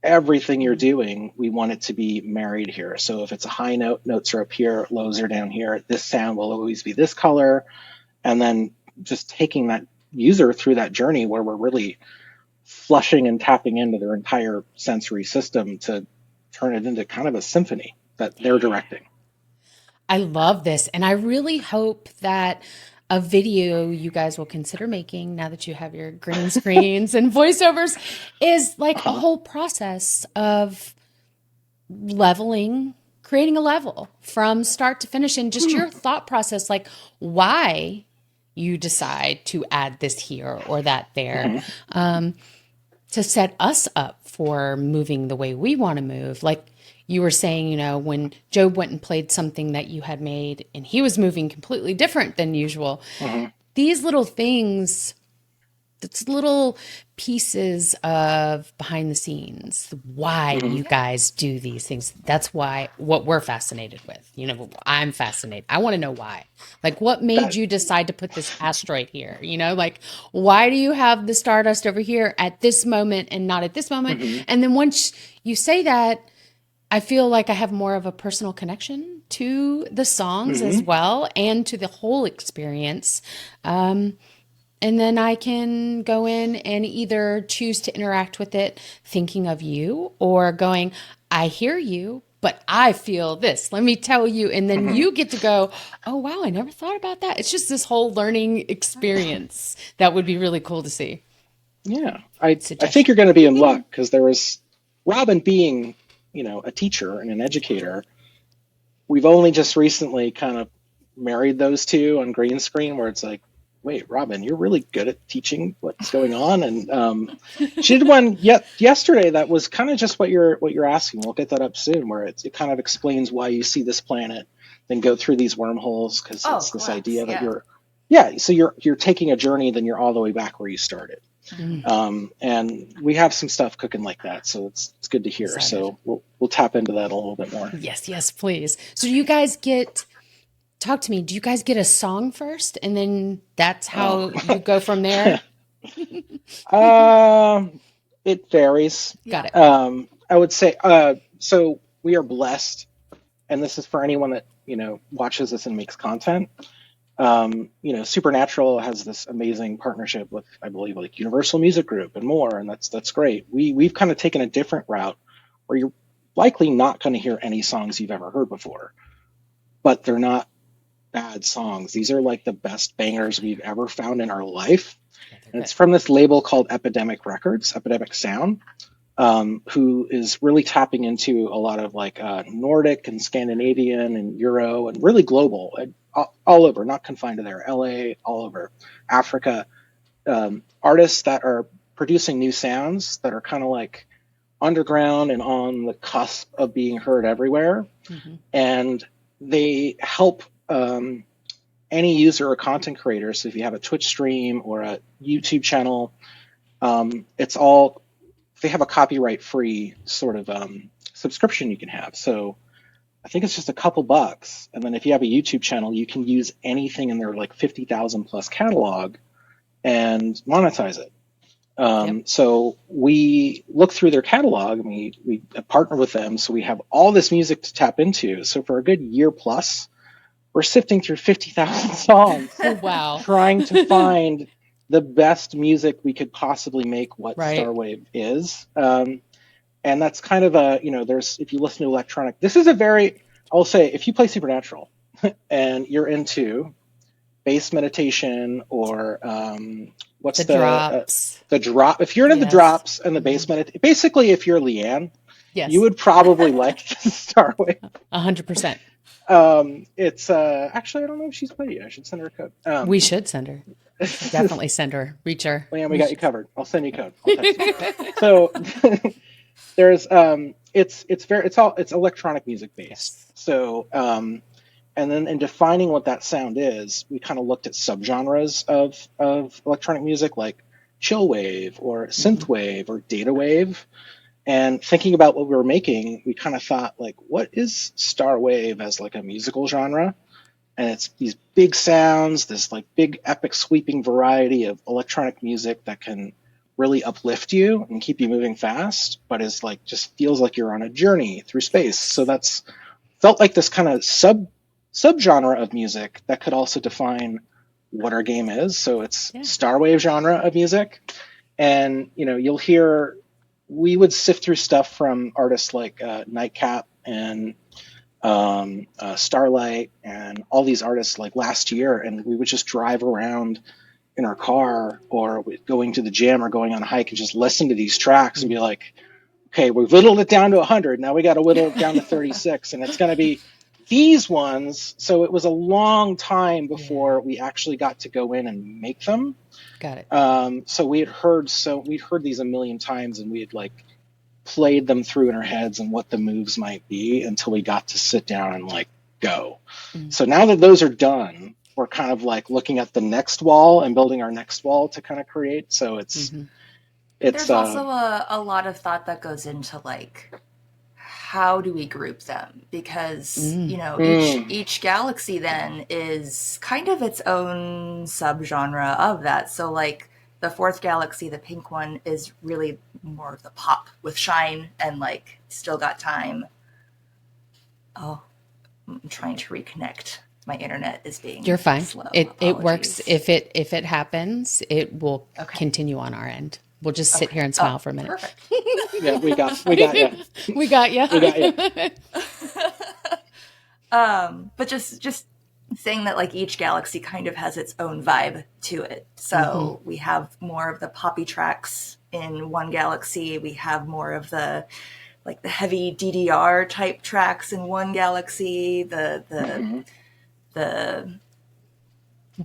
everything you're Mhm. doing, we want it to be married here. So if it's a high note, notes are up here, lows are down here. This sound will always be this color, and then just taking that user through that journey where we're really flushing and tapping into their entire sensory system to turn it into kind of a symphony that they're directing. I love this. And I really hope that a video you guys will consider making now that you have your green screens and voiceovers is like a Uh-huh. whole process of leveling, creating a level from start to finish, and just your thought process, like why you decide to add this here or that there, Mm-hmm. um, to set us up for moving the way we want to move. Like you were saying, when Job went and played something that you had made and he was moving completely different than usual. Mm-hmm. These little things, it's little pieces of behind the scenes, why Mm-hmm. you guys do these things. That's why what we're fascinated with. I'm fascinated. I want to know why. Like, what made That you decide to put this asteroid here? Like, why do you have the stardust over here at this moment and not at this moment? mm-hmm. And then once you say that, I feel like I have more of a personal connection to the songs as Mm-hmm. well and to the whole experience. And then I can go in and either choose to interact with it thinking of you, or going, I hear you, but I feel this. Let me tell you. And then Mm-hmm. you get to go, oh, wow, I never thought about that. It's just this whole learning experience that would be really cool to see. Yeah, I think Suggestion. you're going to be in luck because there was Robin being, a teacher and an educator. We've only just recently kind of married those two on green screen, where it's like, wait, Robin, you're really good at teaching what's going on. And she did one yet yesterday that was kind of just what you're asking. We'll get that up soon, where it kind of explains why you see this planet, then go through these wormholes because Oh, it's this class, idea that yeah. yeah, so you're taking a journey, then you're all the way back where you started. Mm, And we have some stuff cooking like that, so it's good to hear. excited. So we'll tap into that a little bit more. Yes, yes, please. So do you guys talk to me. Do you guys get a song first and then that's Oh, how you go from there? um, it varies. Yeah. Got it. I would say so. We are blessed, and this is for anyone that watches this and makes content. Supernatural has this amazing partnership with, I believe, like Universal Music Group and more, and that's great. We've kind of taken a different route where you're likely not going to hear any songs you've ever heard before, but they're not bad songs. These are like the best bangers we've ever found in our life. Yeah, they're And good. it's from this label called Epidemic Records, Epidemic Sound, who is really tapping into a lot of like Nordic and Scandinavian and Euro and really global, all over, not confined to there, LA, all over Africa. Artists that are producing new sounds that are kind of like underground and on the cusp of being heard everywhere. Hmm. And they help any user or content creator. So if you have a Twitch stream or a YouTube channel, it's all they have a copyright free sort of subscription you can have. So I think it's just a couple bucks. And then if you have a YouTube channel, you can use anything in their like 50,000 plus catalog and monetize it. Yep. So we look through their catalog and we partner with them. So we have all this music to tap into. So for a good year plus, we're sifting through 50,000 songs, Wow. trying to find the best music we could possibly make what Right. Starwave is. And that's kind of a, if you listen to electronic, this is a very, I'll say, if you play Supernatural and you're into bass meditation or what's The drops. the drop, if you're into the Yes. drops and the bass meditation, basically if you're Leanne, Yes. you would probably like Starwave. 100%. It's actually, I don't know if she's played yet. I should send her a code. We should send her. Definitely send her. Reach her. Leanne, we got you covered. I'll send you a code. I'll text you. So there's it's electronic music based. Yes. So and then in defining what that sound is, we kind of looked at subgenres of electronic music like chill wave or synth wave or data wave. And thinking about what we were making, we kind of thought like, what is Starwave as like a musical genre? And it's these big sounds, this like big epic sweeping variety of electronic music that can really uplift you and keep you moving fast, but is like just feels like you're on a journey through space. So that's felt like this kind of subgenre of music that could also define what our game is. So it's Starwave genre of music. And you'll hear, we would sift through stuff from artists like Nightcap and Starlight and all these artists like last year, and we would just drive around in our car or going to the gym or going on a hike and just listen to these tracks and be like, okay, we've whittled it down to 100. Now we got to whittle it down to 36, and it's going to be these ones. So it was a long time before we actually got to go in and make them. Got it. So we'd heard these a million times, and we had like played them through in our heads and what the moves might be until we got to sit down and like go. So now that those are done, we're kind of like looking at the next wall and building our next wall to kind of create. So it's there's also a lot of thought that goes into like, how do we group them? Because each galaxy then is kind of its own subgenre of that. So like the fourth galaxy, the pink one, is really more of the pop with Shine and like Still Got Time. Oh, I'm trying to reconnect. My internet is being You're fine. slow. It works. If it happens, it will continue on our end. We'll just sit here and smile for a minute. Perfect. Yeah, we got you. We got you. We got you. But just saying that like each galaxy kind of has its own vibe to it. So we have more of the poppy tracks in one galaxy. We have more of the like the heavy DDR type tracks in one galaxy. The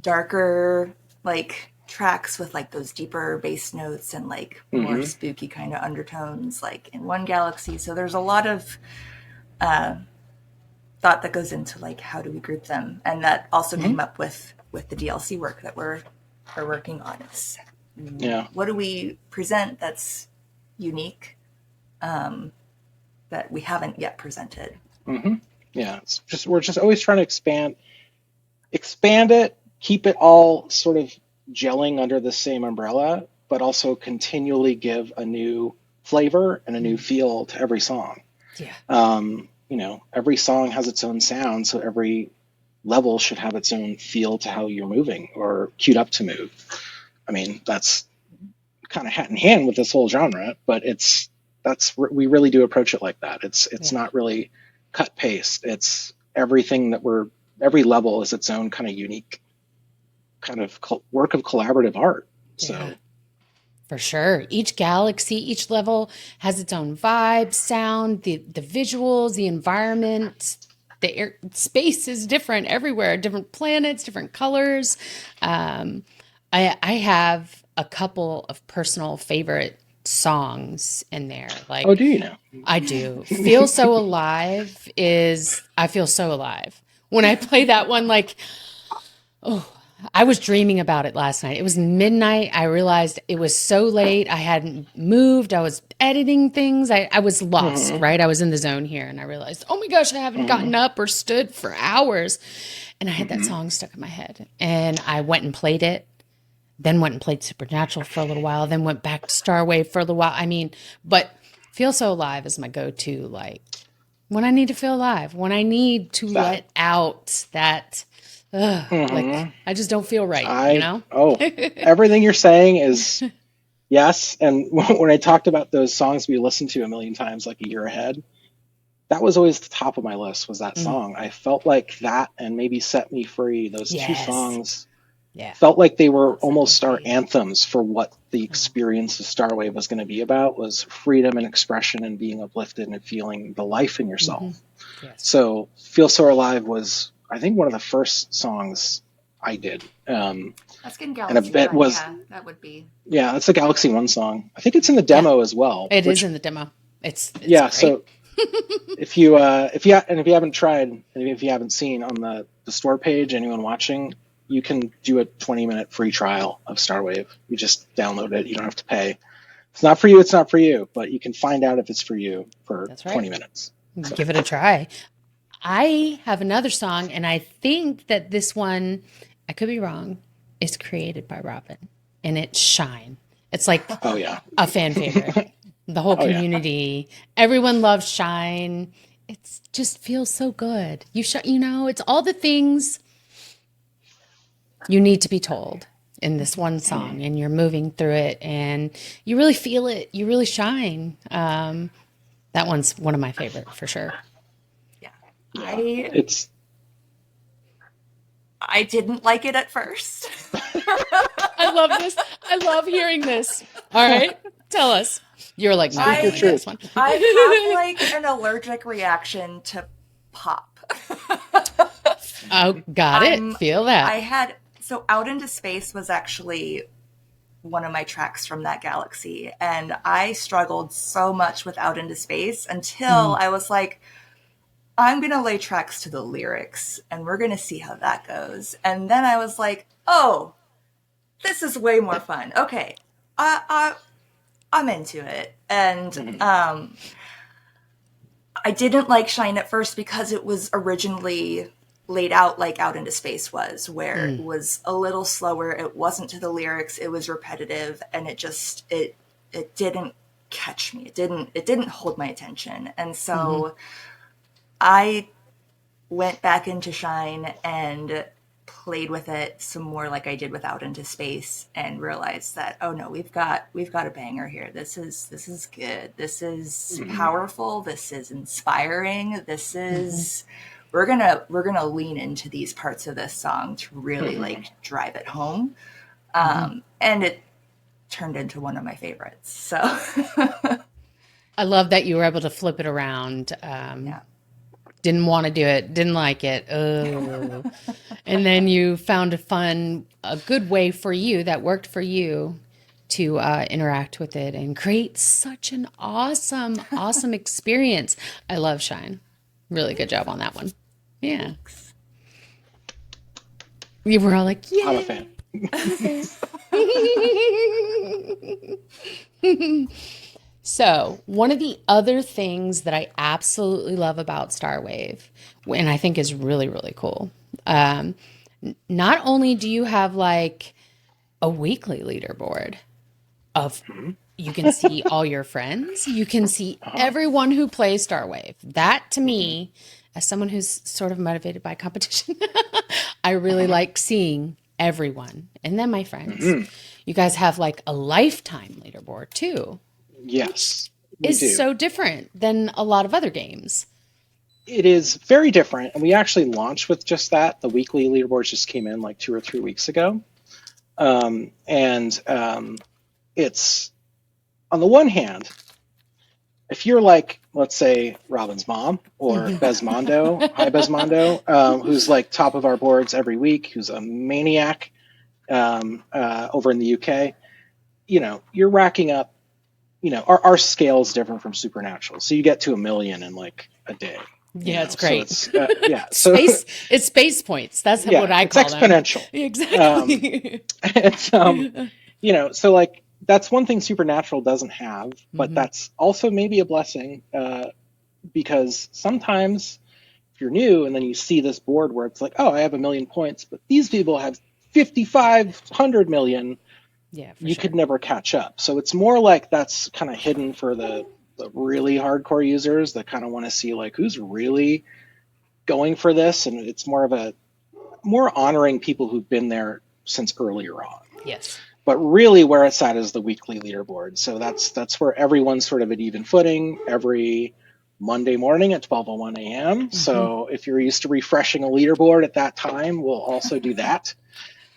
darker like tracks with like those deeper bass notes and like more spooky kind of undertones like in one galaxy. So there's a lot of thought that goes into like how do we group them, and that also came up with the DLC work that we're working on. It's what do we present that's unique that we haven't yet presented. It's just, we're just always trying to expand it, keep it all sort of gelling under the same umbrella, but also continually give a new flavor and a new feel to every song. Every song has its own sound, so every level should have its own feel to how you're moving or queued up to move. I mean, that's kind of hat in hand with this whole genre, but we really do approach it like that. It's not really cut paste. It's everything every level is its own kind of unique kind of work of collaborative art. So for sure, each galaxy, each level has its own vibe, sound, the visuals, the environment, the space is different everywhere, different planets, different colors. I have a couple of personal favorite songs in there. Like, oh, do you know? I do. Feel So Alive I feel so alive when I play that one. Like, oh, I was dreaming about it last night. It was midnight. I realized it was so late. I hadn't moved. I was editing things. I was lost, Mm-hmm. right? I was in the zone here and I realized, oh my gosh, I haven't Mm-hmm. gotten up or stood for hours. And I had that Mm-hmm. song stuck in my head. And I went and played it, then went and played Supernatural for a little while, then went back to Starwave for a little while. I mean, but Feel So Alive is my go-to, like when I need to feel alive, when I need to That. let out that, like Mm-hmm. I just don't feel right, you know? Everything you're saying is yes. And when I talked about those songs we listened to a million times, like a year ahead, that was always the top of my list was that Mm, song. I felt like that and maybe Set Me Free, those two yes. songs Yeah. felt like they were Love Set Me almost our Free. anthems for what the experience of Starwave was going to be about, was freedom and expression and being uplifted and feeling the life in Hmm. yourself. Yes. So Feel So Alive was, I think, one of the first songs I did. That's in And a Galaxy bit 1. was, Yeah, that would be. yeah, it's a Galaxy One song. I think it's in the Yeah. demo as well, It is which, in the demo. It's yeah, great. so if you haven't tried, and if you haven't seen on the store page, anyone watching, you can do a 20-minute free trial of Starwave. You just download it. You don't have to pay. It's not for you. It's not for you. But you can find out if it's for you for That's right. 20 minutes. So. Give it a try. I have another song, and I think that this one, I could be wrong, is created by Robin, and it's Shine. It's like Oh yeah. a fan favorite. The whole Oh yeah. community, everyone loves Shine. It just feels so good. You know, it's all the things you need to be told in this one song, and you're moving through it, and you really feel it. You really shine. That one's one of my favorite for sure. Yeah. Yeah. I didn't like it at first. I love this. I love hearing this. All right, tell us. You're like, no, Speak your I truth. this one. I have like an allergic reaction to pop. Oh, got it. Feel that. So Out into Space was actually one of my tracks from that Galaxy. And I struggled so much with Out into Space until I was like, I'm going to lay tracks to the lyrics and we're going to see how that goes. And then I was like, oh, this is way more fun. Okay. I'm into it. And I didn't like Shine at first because it was originally laid out like Out into Space was, where it was a little slower. It wasn't to the lyrics. It was repetitive, and it didn't catch me. It didn't hold my attention. And so I went back into Shine and played with it some more like I did with Out into Space, and realized that, oh no, we've got a banger here. This is good. This is powerful. This is inspiring. This is we're gonna lean into these parts of this song to really like drive it home. And it turned into one of my favorites. So I love that you were able to flip it around. yeah. Didn't want to do it, didn't like it. Oh. And then you found a good way for you that worked for you to interact with it and create such an awesome, awesome experience. I love Shine. Really good job on that one. Yeah. We were all like, yeah. I'm a fan. So, one of the other things that I absolutely love about Starwave, and I think is really, really cool, not only do you have like a weekly leaderboard of you can see all your friends, you can see everyone who plays Starwave. That to me, as someone who's sort of motivated by competition, I really like seeing everyone. And then my friends, you guys have like a lifetime leaderboard too. Yes, Is so different than a lot of other games. It is very different, and we actually launched with just that. The weekly leaderboards just came in like 2 or 3 weeks ago, it's, on the one hand, if you're like, let's say, Robin's mom or Besmondo, hi Besmondo, who's like top of our boards every week, who's a maniac over in the UK, you're racking up, our scale is different from Supernatural. So you get to 1 million in like a day. Yeah, it's So great. it's so It's space points. That's what yeah, I it's call them. exponential. Um, Exactly. it's so like that's one thing Supernatural doesn't have, but Hmm. that's also maybe a blessing, because sometimes if you're new and then you see this board where it's like, oh, I have 1,000,000 points, but these people have 5,500 million, Yeah, for you could sure. never catch up. So it's more like that's kind of hidden for the really hardcore users that kind of want to see like who's really going for this, and it's more of a more honoring people who've been there since earlier on. Yes. But really, where it's at is the weekly leaderboard. So that's where everyone's sort of at even footing every Monday morning at 12:01 a.m. Hmm. So if you're used to refreshing a leaderboard at that time, we'll also do that.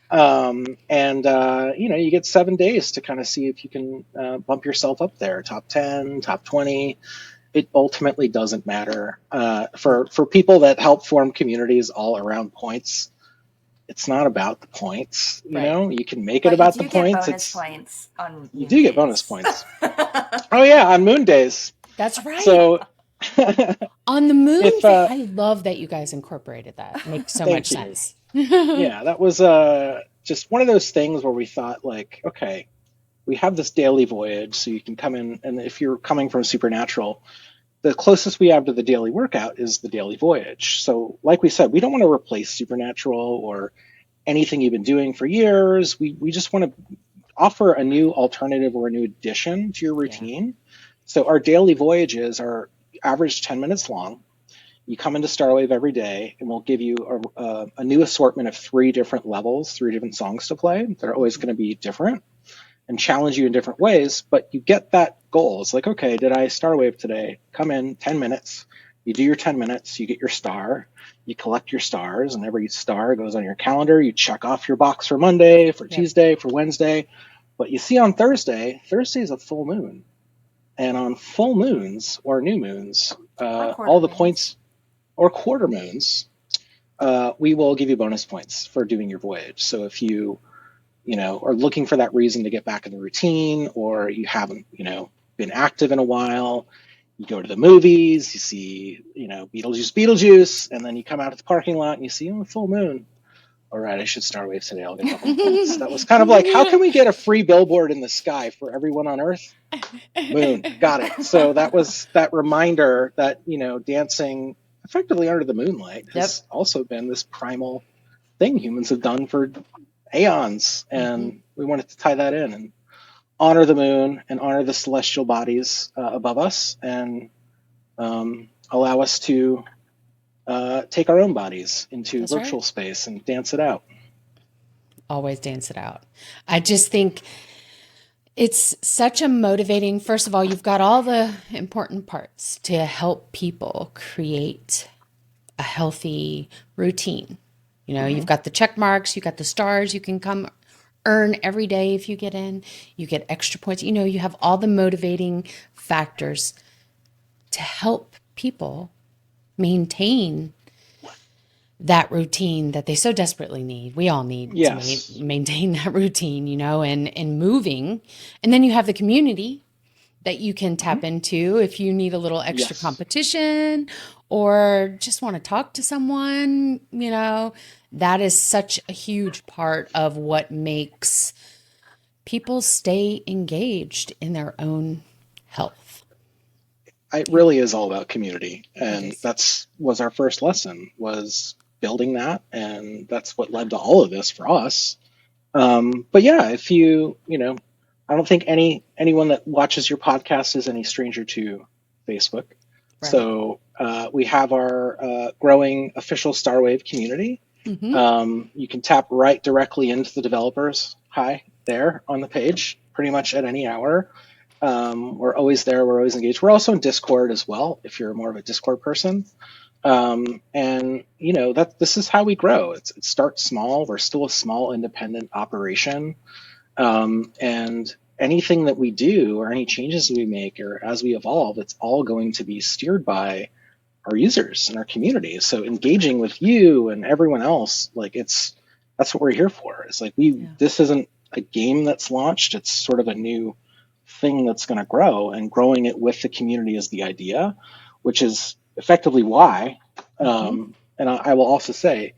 And you get 7 days to kind of see if you can bump yourself up there, top 10, top 20. It ultimately doesn't matter. For people that help form communities all around points, it's not about the points. Right. You can make it But you about the do get points. bonus It's points on You moon do get bonus days. points. Oh yeah, on moon days. That's right. So On the moon if thing, I love that you guys incorporated that. Makes so much thank you. sense. Yeah, that was just one of those things where we thought like, okay, we have this daily voyage, so you can come in, and if you're coming from Supernatural, the closest we have to the daily workout is the daily voyage. So, like we said, we don't want to replace Supernatural or anything you've been doing for years. We just want to offer a new alternative or a new addition to your Yeah. routine. So, our daily voyages are average 10 minutes long. You come into Starwave every day, and we'll give you a new assortment of 3 different levels, 3 different songs to play that are always Hmm. going to be different and challenge you in different ways, but you get that goal. It's like, okay, did I Starwave today? Come in 10 minutes. You do your 10 minutes, you get your star, you collect your stars, and every star goes on your calendar. You check off your box for Monday, for Yep. Tuesday, for Wednesday. But you see on Thursday is a full moon. And on full moons or new moons, Or quarter all the moons. points, or quarter moons, we will give you bonus points for doing your voyage. So if you are looking for that reason to get back in the routine, or you haven't, been active in a while, you go to the movies, you see, Beetlejuice, and then you come out of the parking lot and you see, oh, full moon. All right, I should Starwave today. I'll get double the points. That was kind of like, how can we get a free billboard in the sky for everyone on Earth? Moon. Got it. So that was that reminder that, dancing effectively under the moonlight Yep. has also been this primal thing humans have done for aeons, Hmm. and we wanted to tie that in and honor the moon and honor the celestial bodies above us, and allow us to take our own bodies into That's right. virtual space and dance it out. Always dance it out. I just think it's such a motivating, first of all, you've got all the important parts to help people create a healthy routine. You've Mm-hmm. got the check marks, you got the stars you can come earn every day if you get in, you get extra points. You have all the motivating factors to help people maintain that routine that they so desperately need. We all need to Yes. maintain that routine, and moving. And then you have the community that you can Mm-hmm. tap into if you need a little extra Yes. competition or just want to talk to someone. That is such a huge part of what makes people stay engaged in their own health. It really is all about community, It and is. that's was our first lesson, was building that, and that's what led to all of this for us. But yeah, if I don't think anyone that watches your podcast is any stranger to Facebook. Right. So we have our growing official Starwave community. Hmm. You can tap right directly into the developers. Hi there on the page, pretty much at any hour. We're always there. We're always engaged. We're also in Discord as well, if you're more of a Discord person. And that this is how we grow. It starts small. We're still a small independent operation, and anything that we do or any changes we make or as we evolve, it's all going to be steered by our users and our community. So engaging with you and everyone else, like that's what we're here for. It's like Yeah. this isn't a game that's launched. It's sort of a new thing that's going to grow, and growing it with the community is the idea, which is effectively why. Mm-hmm. And I will also say,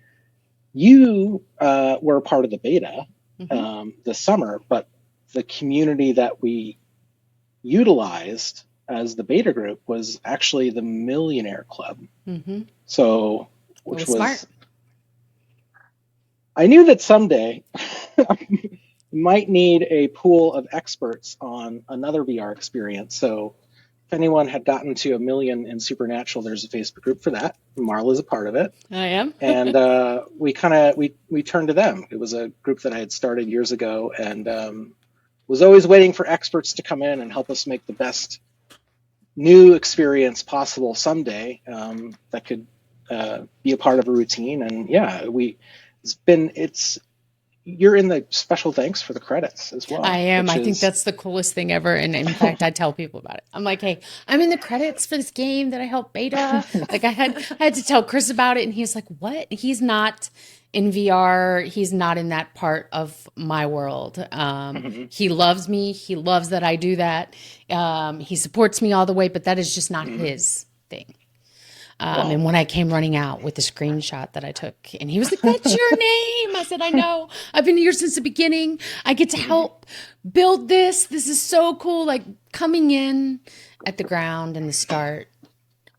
you were a part of the beta Mm-hmm. this summer, but the community that we utilized as the beta group was actually the Millionaire Club. Mm-hmm. So, It which was smart. was, I knew that someday might need a pool of experts on another VR experience. So if anyone had gotten to 1 million in Supernatural, there's a Facebook group for that. Marla's a part of it. I am. And we turned to them. It was a group that I had started years ago, and was always waiting for experts to come in and help us make the best new experience possible someday, that could be a part of a routine. And yeah, it's you're in the special thanks for the credits as I well, am. which I think is that's the coolest thing ever. And in fact, I tell people about it. I'm like, hey, I'm in the credits for this game that I helped beta. Like I had to tell Chris about it, and he's like, what? He's not in VR. He's not in that part of my world. He loves me. He loves that I do that. He supports me all the way, but that is just not his thing. well, And when I came running out with the screenshot that I took, and he was like, that's your name. I said, I know. I've been here since the beginning. I get to help build this. This is so cool. Like coming in at the ground and the start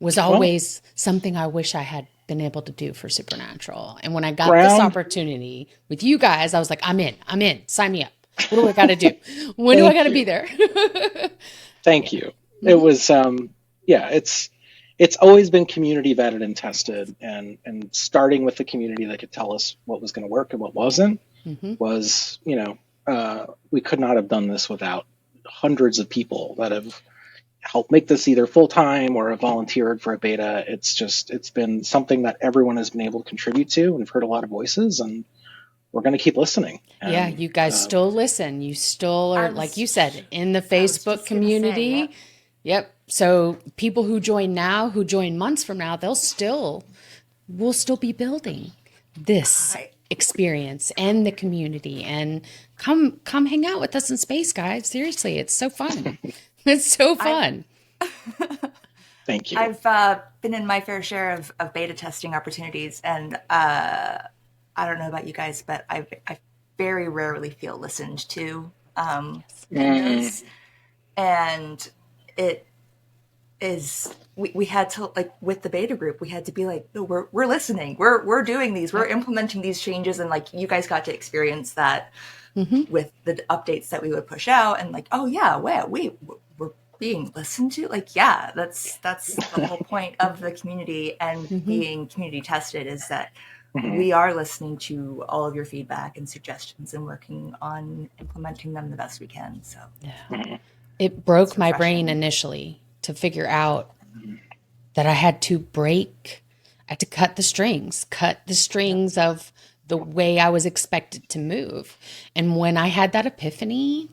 was well, always something I wish I had been able to do for Supernatural. And when I got this ground. opportunity with you guys, I was like, I'm in. Sign me up. What do I got to do? When do I got Thank to be you, there? thank you. It Hmm. was yeah, it's always been community vetted and tested, and starting with the community that could tell us what was going to work and what wasn't Hmm. was, we could not have done this without hundreds of people that have helped make this either full time or have volunteered for a beta. It's been something that everyone has been able to contribute to, and we've heard a lot of voices, and we're going to keep listening. Yeah, And you guys still listen. You still I are, like you was said, in the I was Facebook just gonna say, community. yep. Yep. So people who join now, who join months from now, we'll still be building this I experience and the community. And come hang out with us in space, guys. Seriously, it's so fun. It's so I've fun. thank you. I've been in my fair share of beta testing opportunities, and I don't know about you guys, but I very rarely feel listened to in Mm, those, and it is we had to, like, with the beta group, we had to be like, no, we're listening, we're doing these, we're Yep. implementing these changes, and like you guys got to experience that Hmm. with the updates that we would push out, and like, oh yeah, we're being listened to. Like, yeah, that's the whole point of the community and Hmm. being community tested, is that mhm. we are listening to all of your feedback and suggestions and working on implementing them the best we can. So It it's broke my brain refreshing. initially to figure out that I had to I had to cut the Yep. strings of the way I was expected to move. And when I had that epiphany,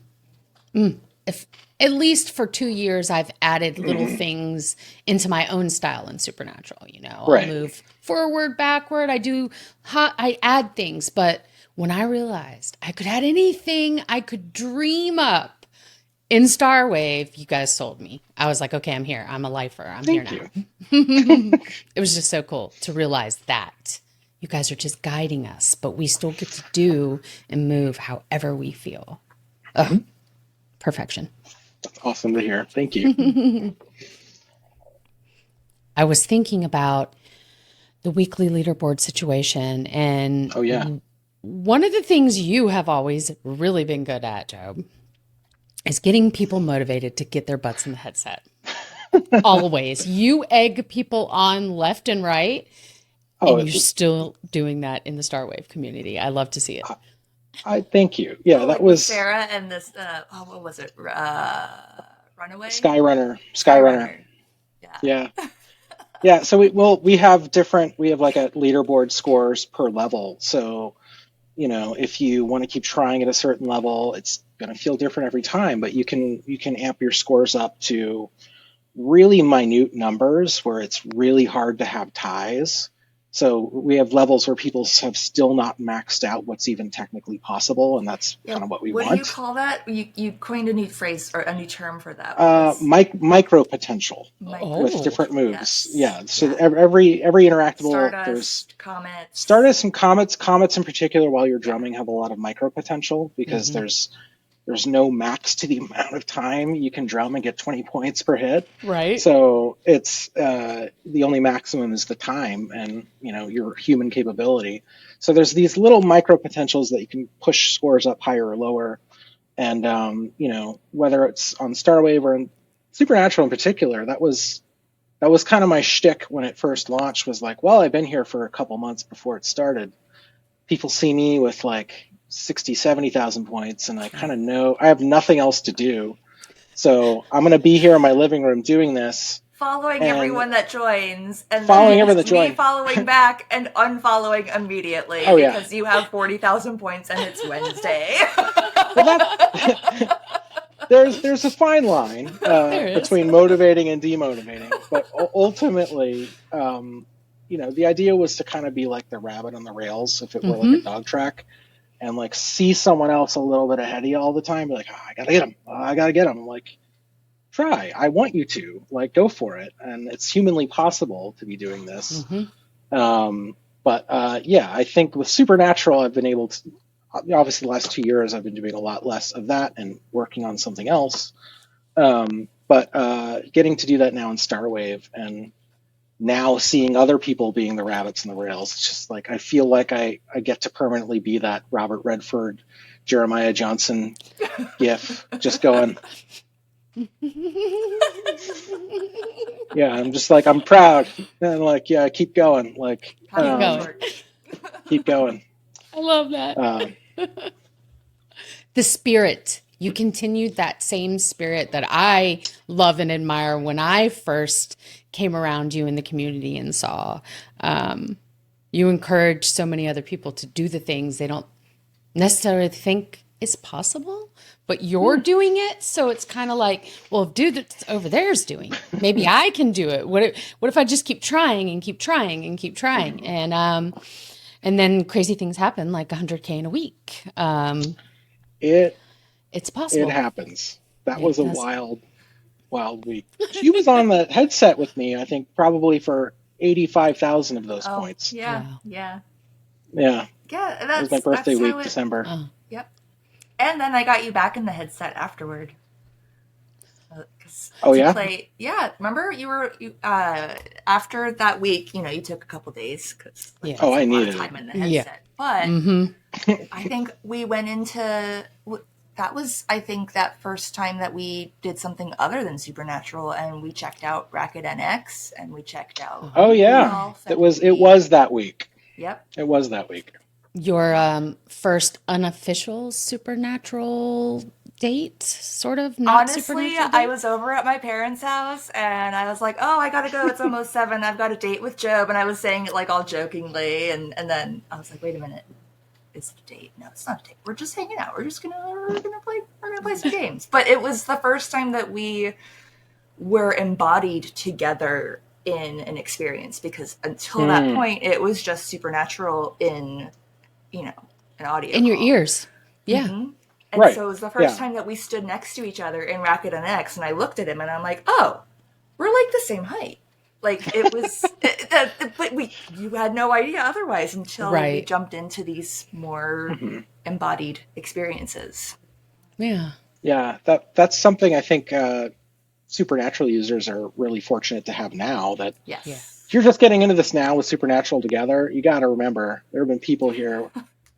if at least for 2 years, I've added little things into my own style in Supernatural. I'll Right. move forward, backward. I add things. But when I realized I could add anything I could dream up in Starwave, you guys sold me. I was like, okay, I'm here. I'm a lifer. I'm here Thank now. you. It was just so cool to realize that you guys are just guiding us, but we still get to do and move however we feel. Mhm. Perfection. That's awesome to hear. Thank you. I was thinking about the weekly leaderboard situation, and Oh yeah. one of the things you have always really been good at, Job, is getting people motivated to get their butts in the headset. Always. You egg people on left and right, and Oh, you're still doing that in the Starwave community. I love to see it. I thank you. Yeah, Oh, that like with was Sarah and this, oh, what was it? Runaway? Skyrunner. Skyrunner. Skyrunner. Yeah. Yeah. Yeah, so we have like a leaderboard scores per level. So, if you want to keep trying at a certain level, it's going to feel different every time, but you can amp your scores up to really minute numbers where it's really hard to have ties. So we have levels where people have still not maxed out what's even technically possible, and that's Yeah. kind of what we What do you want. call that? You coined a new phrase or a new term for that. What's Micro potential with Oh, different moves. yes. Yeah. So Yeah. every interactable, there's Stardust, comets. Stardust and comets in particular. While you're drumming, have a lot of micro potential because hmm there's no max to the amount of time you can drum and get 20 points per hit. right. So it's the only maximum is the time and your human capability. So there's these little micro potentials that you can push scores up higher or lower. And whether it's on Starwave or in Supernatural in particular, that was kind of my shtick when it first launched. Was like, well, I've been here for a couple months before it started. People see me with like 60, 70,000 points, and I kind of know I have nothing else to do. So I'm going to be here in my living room doing this. Following And everyone that joins, and following then everyone that me joined. following back and unfollowing immediately Oh, yeah. because you have 40,000 points and it's Wednesday. Well, there's a fine line between motivating and demotivating, but ultimately, the idea was to kind of be like the rabbit on the rails if it were like a dog track, and like see someone else a little bit ahead of you all the time, be like, I gotta get him, I gotta get him. Like, try, I want you to, like, go for it, and it's humanly possible to be doing this. But yeah, I think with Supernatural, I've been able to. Obviously, the last 2 years, I've been doing a lot less of that and working on something else. But getting to do that now in Starwave, and now seeing other people being the rabbits and the rails, it's just like I feel like I get to permanently be that Robert Redford, Jeremiah Johnson gif, just going. Yeah, I'm just like, I'm proud, and like, yeah, keep going, like, keep going. I love that. The spirit. You continued that same spirit that I love and admire when I first came around you in the community and saw. You encourage so many other people to do the things they don't necessarily think is possible, but you're doing it. So it's kind of like, well, if dude that's over there is doing it, maybe I can do it. What if I just keep trying and keep trying and keep trying? And then crazy things happen, like 100K in a week. It's possible. It happens. That was a wild week. She was on the headset with me, I think, probably for 85,000 of those points. Yeah. That was my birthday week, December. Yep. And then I got you back in the headset afterward. Yeah? Remember after that week, you took a couple days because I needed time in the headset. But I think we went into that was, I think, that first time that we did something other than Supernatural, and we checked out Racket NX, and we checked out. Oh yeah, it was that week. Yep, it was that week. Your first unofficial Supernatural date, sort of? Not honestly, I was over at my parents' house, and I was like, "Oh, I gotta go. It's almost 7. I've got a date with Job," and I was saying it like all jokingly, and then I was like, "Wait a minute, it's a date? No, it's not a date. We're just hanging out. We're gonna play some games." But it was the first time that we were embodied together in an experience, because until that point, it was just Supernatural in an audio in your ears. Yeah. Mm-hmm. And so it was the first time that we stood next to each other in Racket NX, and I looked at him and I'm like, "Oh, we're like the same height." Like, it was, but you had no idea otherwise until we jumped into these more embodied experiences. Yeah. Yeah, that's something I think Supernatural users are really fortunate to have now. That if you're just getting into this now with Supernatural together, you got to remember there have been people here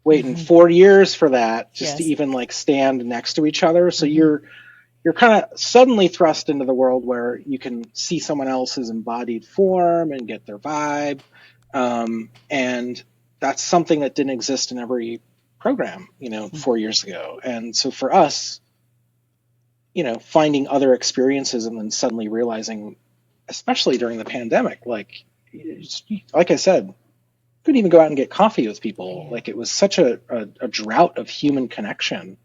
waiting 4 years for that just to even like stand next to each other. So you're kind of suddenly thrust into the world where you can see someone else's embodied form and get their vibe. And that's something that didn't exist in every program, 4 years ago. And so for us, finding other experiences and then suddenly realizing, especially during the pandemic, like I said, couldn't even go out and get coffee with people. Like, it was such a drought of human connection.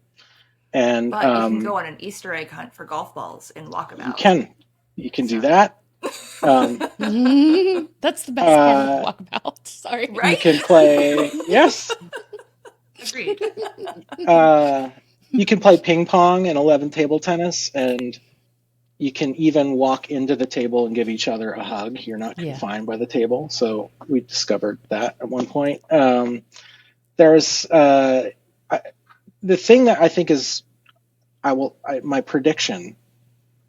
And but you can go on an Easter egg hunt for golf balls in Walkabout. You can do that. That's the best part of the walkabout. Sorry. You Right? can play, yes, Agreed. you can play ping pong and 11 table tennis, and you can even walk into the table and give each other a hug. You're not Yeah. confined by the table. So we discovered that at one point. There's the thing that I think is my prediction,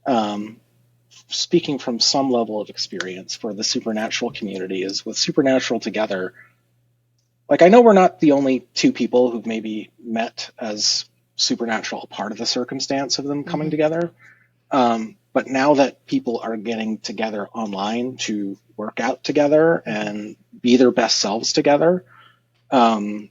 um, speaking from some level of experience for the supernatural community, is with Supernatural together. Like, I know we're not the only two people who've maybe met as Supernatural, part of the circumstance of them coming together. But now that people are getting together online to work out together and be their best selves together, um,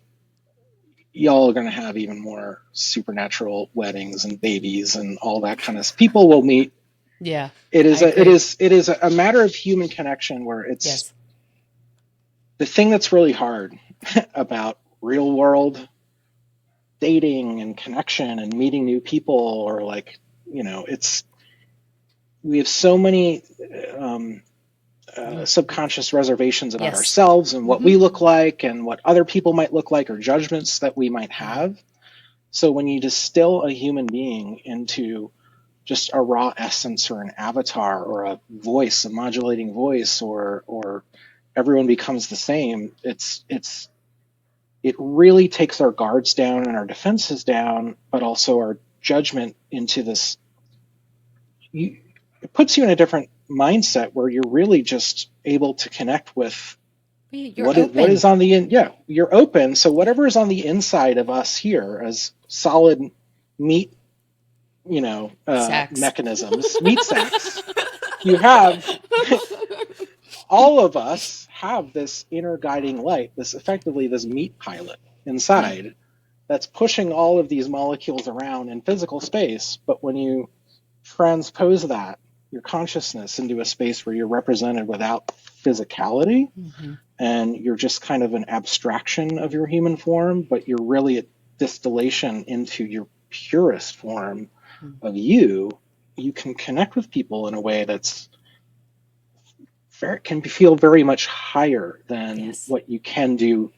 y'all are going to have even more supernatural weddings and babies and all that kind of stuff. People will meet. Yeah. It is I a, it agree. is a matter of human connection where it's Yes. the thing that's really hard about real world dating and connection and meeting new people, or like, it's, we have so many subconscious reservations about Yes. ourselves and what we look like and what other people might look like, or judgments that we might have. So when you distill a human being into just a raw essence or an avatar or a voice, a modulating voice, or everyone becomes the same, it really takes our guards down and our defenses down, but also our judgment into this. It puts you in a different mindset where you're really just able to connect with You're what is open. on the in. Yeah, you're open. So whatever is on the inside of us here as solid meat, Sex. mechanisms, meat sacks, you have all of us have this inner guiding light, this effectively this meat pilot Yeah. inside that's pushing all of these molecules around in physical space. But when you transpose that, your consciousness, into a space where you're represented without physicality, and you're just kind of an abstraction of your human form, but you're really a distillation into your purest form of you, you can connect with people in a way that's can feel very much higher than Yes. what you can do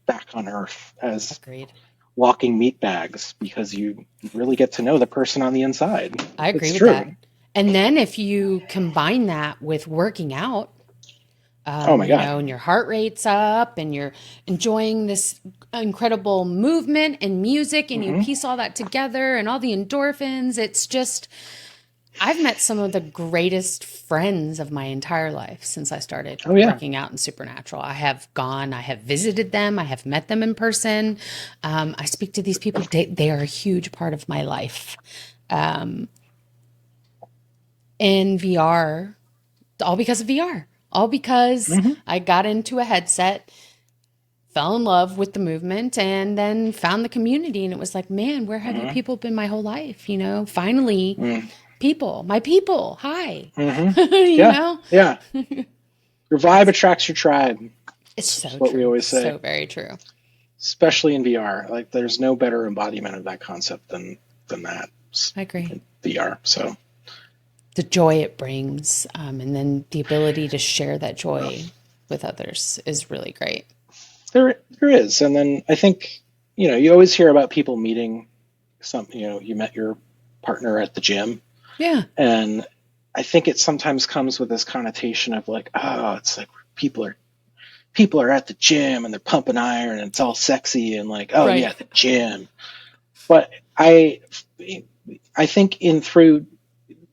back on Earth as Agreed. walking meat bags, because you really get to know the person on the inside. I agree It's with that. true. And then if you combine that with working out, Oh my God. and your heart rate's up and you're enjoying this incredible movement and music and you Mm-hmm. piece all that together and all the endorphins, it's just, I've met some of the greatest friends of my entire life since I started Oh yeah. working out in Supernatural. I have visited them, I have met them in person. I speak to these people, they are a huge part of my life. In VR, all because of VR, all because Mm-hmm. I got into a headset, fell in love with the movement, and then found the community. And it was like, man, where have you Mm-hmm. people been my whole life? Finally, Mm-hmm. my people, hi, Mm-hmm. you Yeah. know? Yeah. Your vibe It's, attracts your tribe. it's That's so what we true. always say, So very true. especially in VR. Like, there's no better embodiment of that concept than that I agree. in VR. So The joy it brings, and then the ability to share that joy with others is really great. there is, and then I think you always hear about people meeting you met your partner at the gym, Yeah. and I think it sometimes comes with this connotation of like, oh, it's like people are at the gym and they're pumping iron and it's all sexy and like, oh Right. yeah, the gym. But I think in through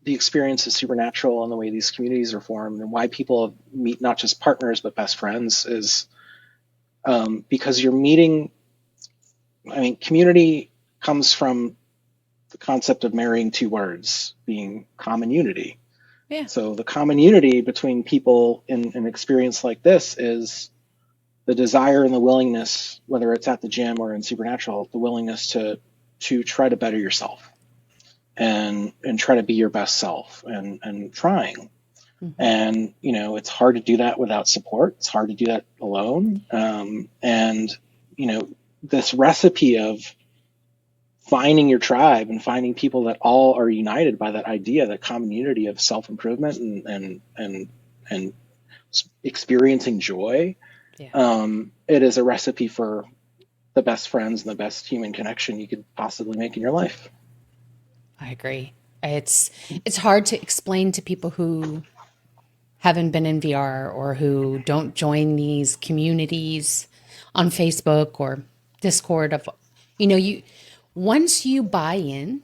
the experience of Supernatural and the way these communities are formed and why people meet not just partners but best friends is because you're meeting. I mean, community comes from the concept of marrying two words, being common unity. Yeah. So the common unity between people in an experience like this is the desire and the willingness, whether it's at the gym or in Supernatural, the willingness to try to better yourself and try to be your best self and trying. And it's hard to do that without support. It's hard to do that alone. And this recipe of finding your tribe and finding people that all are united by that idea, that common unity of self-improvement and experiencing joy. Yeah. It is a recipe for the best friends and the best human connection you could possibly make in your life. I agree. It's hard to explain to people who haven't been in VR or who don't join these communities on Facebook or Discord of, you once you buy in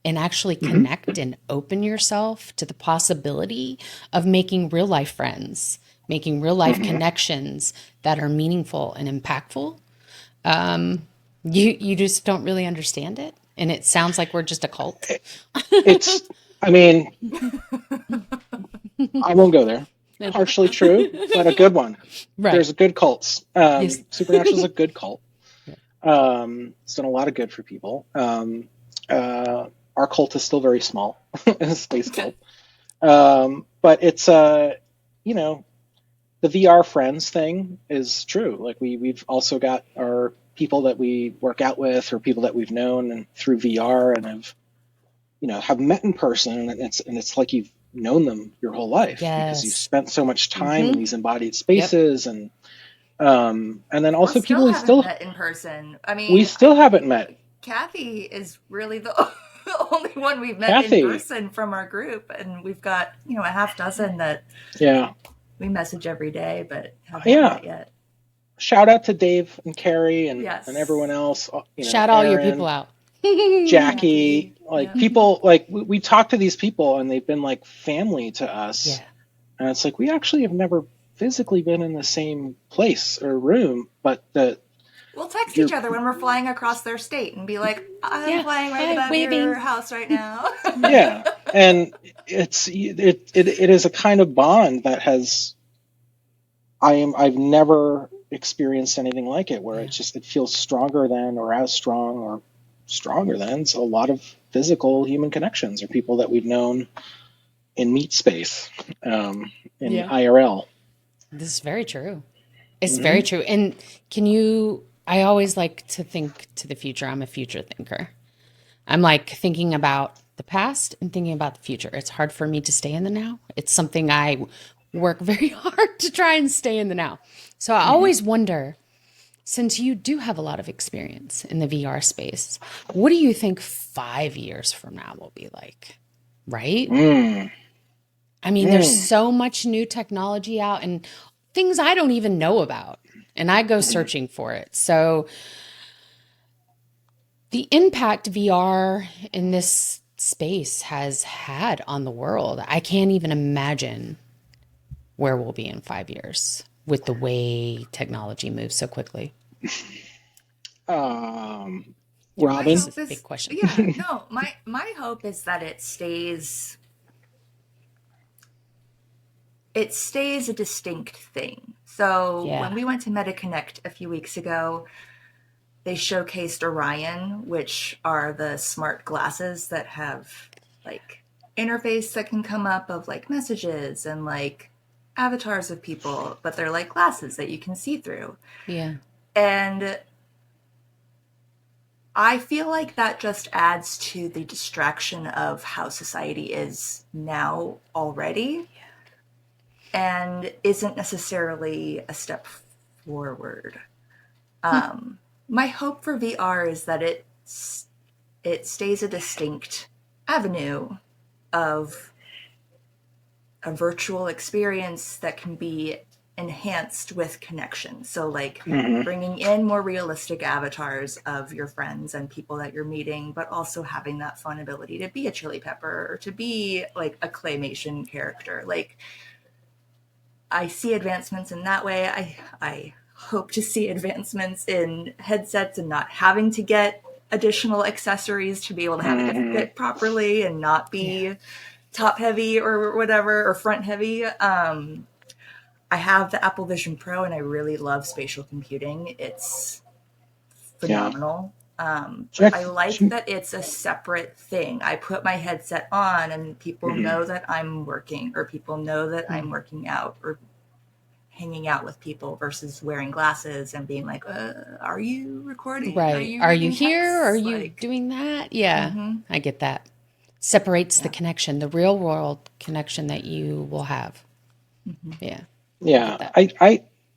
and actually Mm-hmm. connect and open yourself to the possibility of making real life friends, making real life Mm-hmm. connections that are meaningful and impactful, you just don't really understand it. And it sounds like we're just a cult. It's, I mean, I won't go there. Partially true, but a good one. Right. There's good cults. Yes. Supernatural is a good cult. Yeah. It's done a lot of good for people. Our cult is still very small, a space cult. But it's you know, the VR friends thing is true. Like we've also got our people that we work out with, or people that we've known and through VR and have met in person, and it's like you've known them your whole life because you've Yes. spent so much time in these embodied Yep. spaces, and then Or also people still haven't met in person. I we mean, still haven't met. Kathy is really the the only one we've met in Kathy, person from our group, and we've got a half dozen that yeah, we message every day, but have not yeah. met yet. Shout out to Dave and Carrie and Yes. everyone else. Shout all your people Aaron, out. Jackie, like yeah. people, like we talk to these people and they've been like family to us. Yeah. And it's like we actually have never physically been in the same place or room, but We'll text you're each other when we're flying across their state and be like, I'm Yeah. flying right Hi, above waving. your house right now. yeah, and it is a kind of bond that has I've never experienced anything like it, where it feels stronger than, or as strong or stronger than, a lot of physical human connections or people that we've known in meat space, in Yeah. IRL. This is very true. It's Mm-hmm. very true. And I always like to think to the future. I'm a future thinker. I'm like thinking about the past and thinking about the future. It's hard for me to stay in the now. It's something I work very hard to try and stay in the now. So I always wonder, since you do have a lot of experience in the VR space, what do you think 5 years from now will be like? Right? Mm. I mean, there's so much new technology out and things I don't even know about, and I go searching for it. So the impact VR in this space has had on the world, I can't even imagine where we'll be in 5 years with the way technology moves so quickly. Robin, This is a big question. Yeah, no, my hope is that it stays a distinct thing. So Yeah. when we went to MetaConnect a few weeks ago, they showcased Orion, which are the smart glasses that have like interface that can come up of like messages and like avatars of people, but they're like glasses that you can see through. Yeah. And I feel like that just adds to the distraction of how society is now already, and isn't necessarily a step forward. My hope for VR is that it stays a distinct avenue of a virtual experience that can be enhanced with connection. So like bringing in more realistic avatars of your friends and people that you're meeting, but also having that fun ability to be a chili pepper or to be like a claymation character. Like I see advancements in that way. I hope to see advancements in headsets and not having to get additional accessories to be able to have it fit properly and not be top heavy or whatever, or front heavy. I have the Apple Vision Pro and I really love spatial computing. It's phenomenal. But I like that it's a separate thing. I put my headset on and people know that I'm working, or people know that I'm working out, or hanging out with people versus wearing glasses and being like, are you recording? Are Right. you Are you reading here? Are text? you Like, doing that? Yeah, mm-hmm. I get that. Separates the Yeah. connection, the real world connection that you will have. Mm-hmm. Yeah, I get Yeah, that.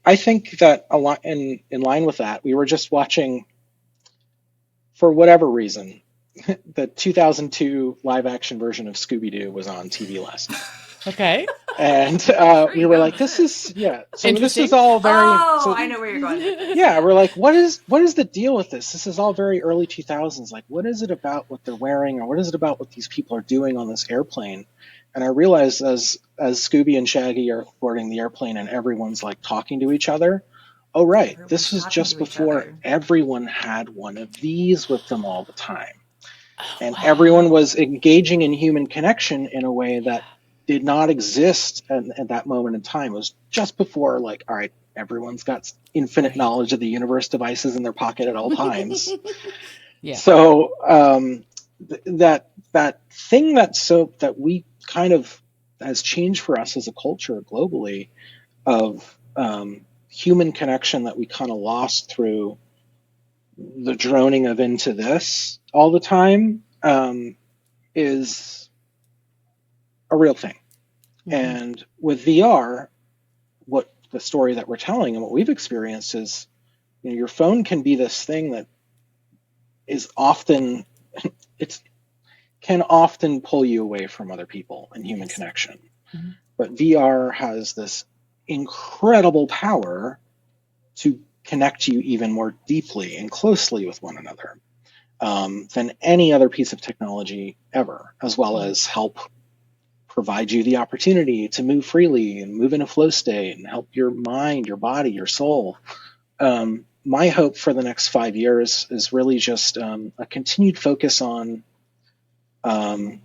I think that a lot in line with that, we were just watching, for whatever reason, the 2002 live action version of Scooby Doo was on TV last night. Okay. And Where are we you were going like, with this this? is, yeah. So this is Interesting. all very, Oh, so I know where you're going with this. yeah, Yeah. we're like, what is the deal with this? This is all very early 2000s. Like, what is it about what they're wearing, or what is it about what these people are doing on this airplane? And I realized as Scooby and Shaggy are boarding the airplane and everyone's like talking to each other, oh right, Everyone's this was talking just to each before other. everyone had one of these with them all the time. Oh, And everyone wow. was engaging in human connection in a way that did not exist at that moment in time. It was just before, like, all right, everyone's got infinite Right. knowledge of the universe devices in their pocket at all times. Yeah. So that thing that we kind of has changed for us as a culture globally of human connection that we kind of lost through the droning of into this all the time, is a real thing. Hmm. And with VR, what the story that we're telling and what we've experienced is, your phone can be this thing that is often it's can often pull you away from other people and human Yes. connection. Hmm. But VR has this incredible power to connect you even more deeply and closely with one another, than any other piece of technology ever, as well Hmm. as help provide you the opportunity to move freely and move in a flow state and help your mind, your body, your soul. My hope for the next 5 years is really just a continued focus on um,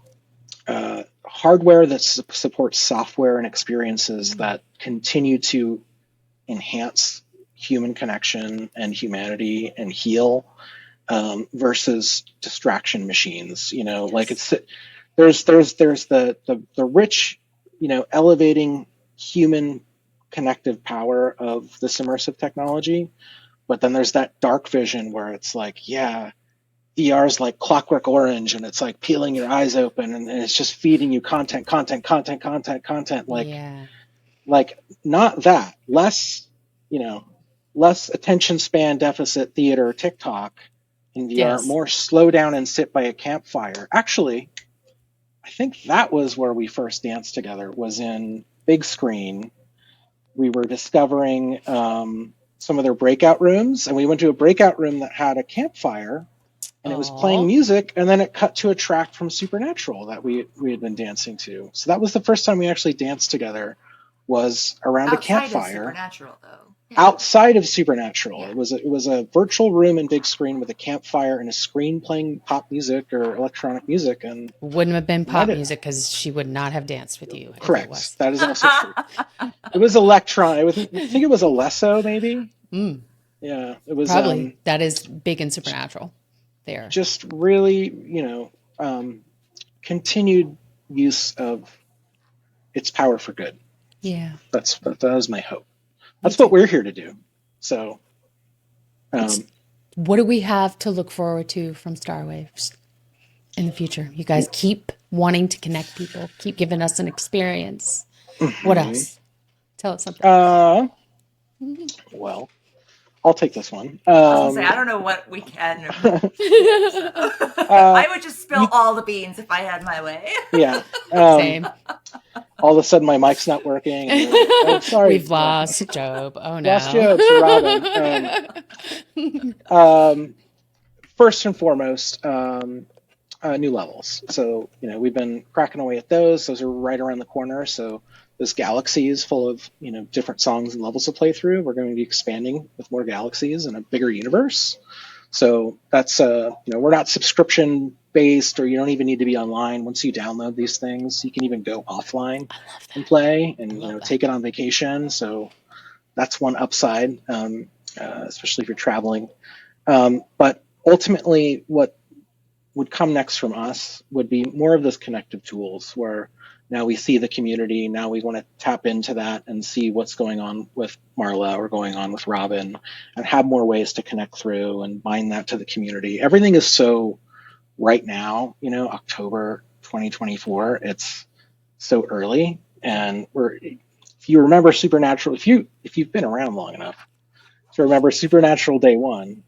hardware that supports software and experiences Mm. that continue to enhance human connection and humanity and heal, versus distraction machines. Like Yes. there's the rich, elevating human connective power of this immersive technology, but then there's that dark vision where it's like, yeah, VR is like Clockwork Orange, and it's like peeling your eyes open, and it's just feeding you content, content, content, content, content. Yeah. Like not that, less, you know, less attention span deficit theater TikTok in VR, Yes. more slow down and sit by a campfire. Actually, I think that was where we first danced together, was in big screen. We were discovering some of their breakout rooms, and we went to a breakout room that had a campfire, and it was playing Oh, music, and then it cut to a track from Supernatural that we had been dancing to. So that was the first time we actually danced together, was around a Outside of campfire Supernatural, though. Yeah. outside of Supernatural. Yeah. It was a virtual room in big screen with a campfire and a screen playing pop music or electronic music, and wouldn't have been might pop have, music because she would not have danced with you if it correct. was. That is also true. It was electron. I think it was Alesso, maybe. Mm, Yeah, it was probably. That is big in Supernatural there. just really, continued use of its power for good. Yeah, That was my hope. me That's what too. we're here to do. So, It's um, what do we have to look forward to from Starwaves in the future? You guys keep wanting to connect people, keep giving us an experience. What mhm. else? Tell us something. uh, well, I'll take this one. I was gonna say, I don't know what we can. So. uh, I would just spill you, all the beans if I had my way. yeah. Same. All of a sudden, my mic's not working, and you're like, "Oh, sorry, We've lost Job. Oh lost no. Job." So, Robin, um, first and foremost, new levels. So, we've been cracking away at those. Those are right around the corner. So, this Galaxies full of, different songs and levels to play through. We're going to be expanding with more Galaxies and a bigger universe. So that's, we're not subscription based, or you don't even need to be online. Once you download these things, you can even go offline I love and that. play I and, love that. take it on vacation. So that's one upside, especially if you're traveling. But ultimately, what would come next from us would be more of those connective tools where Now we see the community. Now we want to tap into that and see what's going on with Marla or going on with Robin, and have more ways to connect through and bind that to the community. Everything is so right now, October 2024, it's so early. And if you remember Supernatural, if you've been around long enough to remember Supernatural day one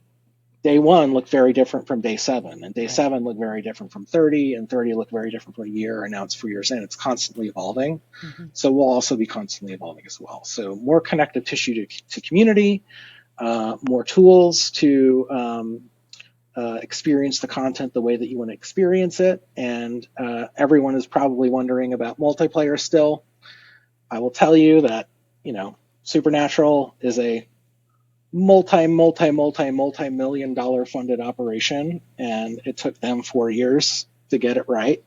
looked very different from day seven, and day seven looked very different from 30, and 30 looked very different from a year, and now it's 4 years in. It's constantly evolving. Mm-hmm. So we'll also be constantly evolving as well. So more connective tissue to community, more tools to experience the content the way that you want to experience it. And everyone is probably wondering about multiplayer still. I will tell you that, Supernatural is a multi-million dollar funded operation, and it took them 4 years to get it right.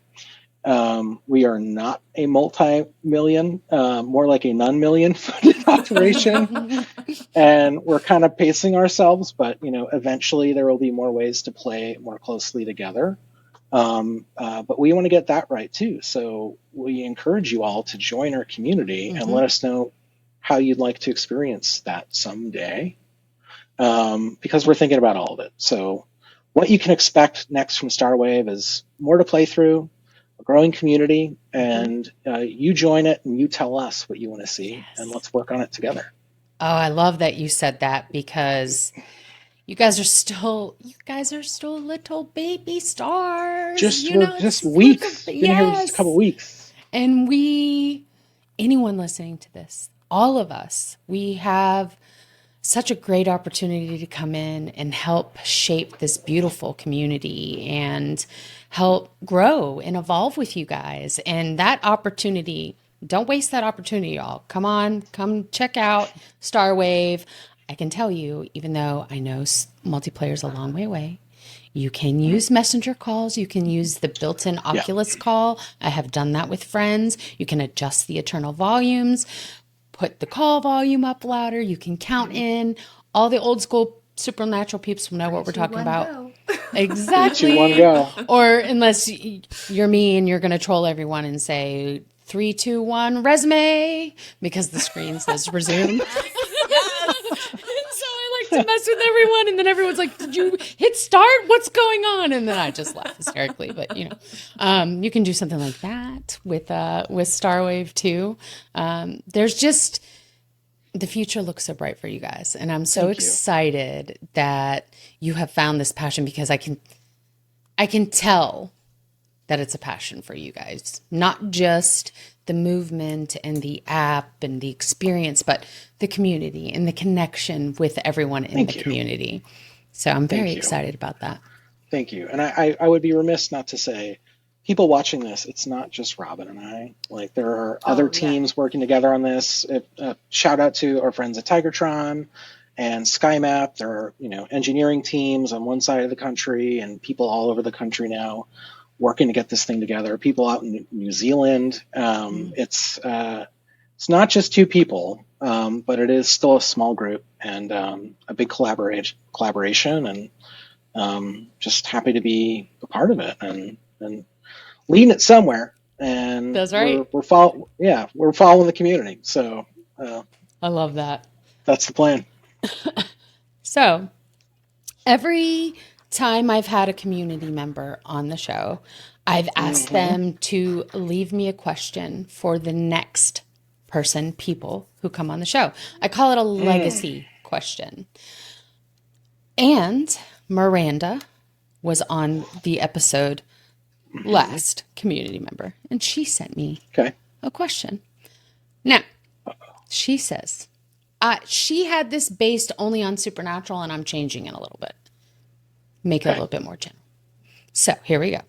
We are not a multi-million, more like a non-million funded operation. And we're kind of pacing ourselves, but eventually there will be more ways to play more closely together. But we want to get that right too. So we encourage you all to join our community and let us know how you'd like to experience that someday. Because we're thinking about all of it. So what you can expect next from Starwave is more to play through, a growing community, and you join it and you tell us what you want to see, and let's work on it together. Oh, I love that you said that, because you guys are still little baby stars. We're just weeks. Been here just a couple of weeks. And anyone listening to this, all of us, we have such a great opportunity to come in and help shape this beautiful community and help grow and evolve with you guys. And that opportunity, don't waste that opportunity, y'all. Come check out Starwave. I can tell you, even though I know multiplayer is a long way away, you can use messenger calls. You can use the built-in Oculus call. I have done that with friends. You can adjust the eternal volumes, put the call volume up louder. You can count in. All the old school Supernatural peeps will know what we're talking about. Go. Exactly. 3, 2, 1, go. Or unless you're me and you're going to troll everyone and say 3, 2, 1, resume, because the screen says resume. To mess with everyone, and then everyone's like, did you hit start? What's going on? And then I just laugh hysterically. But you can do something like that with Starwave too. There's just, the future looks so bright for you guys, and I'm so excited that you have found this passion, because I can tell that it's a passion for you guys, not just the movement and the app and the experience, but the community and the connection with everyone in the community. So I'm very excited about that. Thank you. And I would be remiss not to say, people watching this, it's not just Robin and I. Like, there are other teams working together on this. Shout out to our friends at Tigertron and SkyMap. There are, engineering teams on one side of the country and people all over the country now working to get this thing together. People out in New Zealand. It's not just 2 people, but it is still a small group and a big collaboration, and just happy to be a part of it and leading it somewhere. And that's right. We're following the community. So I love that. That's the plan. So every time I've had a community member on the show, I've asked them to leave me a question for the next people who come on the show. I call it a legacy question. And Miranda was on the episode last, community member, and she sent me a question. Now, she says, she had this based only on Supernatural, and I'm changing it a little bit. Make it a little bit more general. So here we go.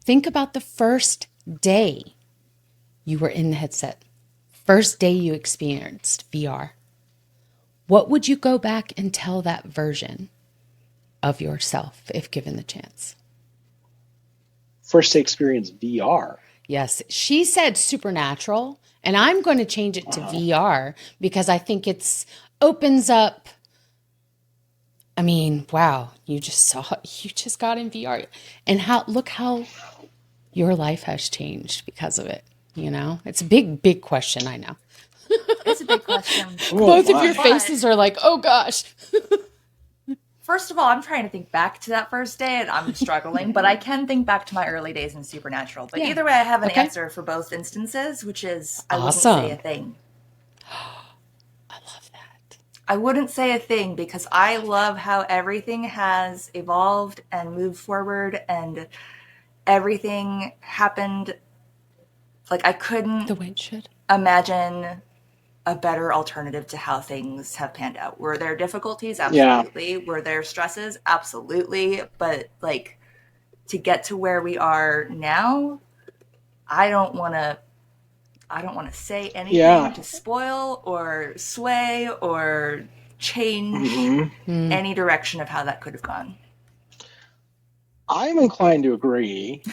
Think about the first day you were in the headset. First day you experienced VR. What would you go back and tell that version of yourself if given the chance? First day experience VR. Yes. She said Supernatural, and I'm going to change it to VR because I think opens up. I mean, wow, you just got in VR, and look how your life has changed because of it. You know, it's a big question. I know. It's a big question. Oh, Both of your my. faces are like, oh gosh. First of all, I'm trying to think back to that first day and I'm struggling, but I can think back to my early days in Supernatural. But Yeah. either way, I have an Okay. answer for both instances, which is I wouldn't say a Awesome. thing. I love that. I wouldn't say a thing because I love how everything has evolved and moved forward and everything happened. Like, I couldn't The way it should. imagine a better alternative to how things have panned out. Were there difficulties? Yeah. Absolutely. Were there stresses? Absolutely. But like to get to where we are now, I don't want to say anything Yeah. to spoil or sway or change Hmm. any direction of how that could have gone. I'm inclined to agree.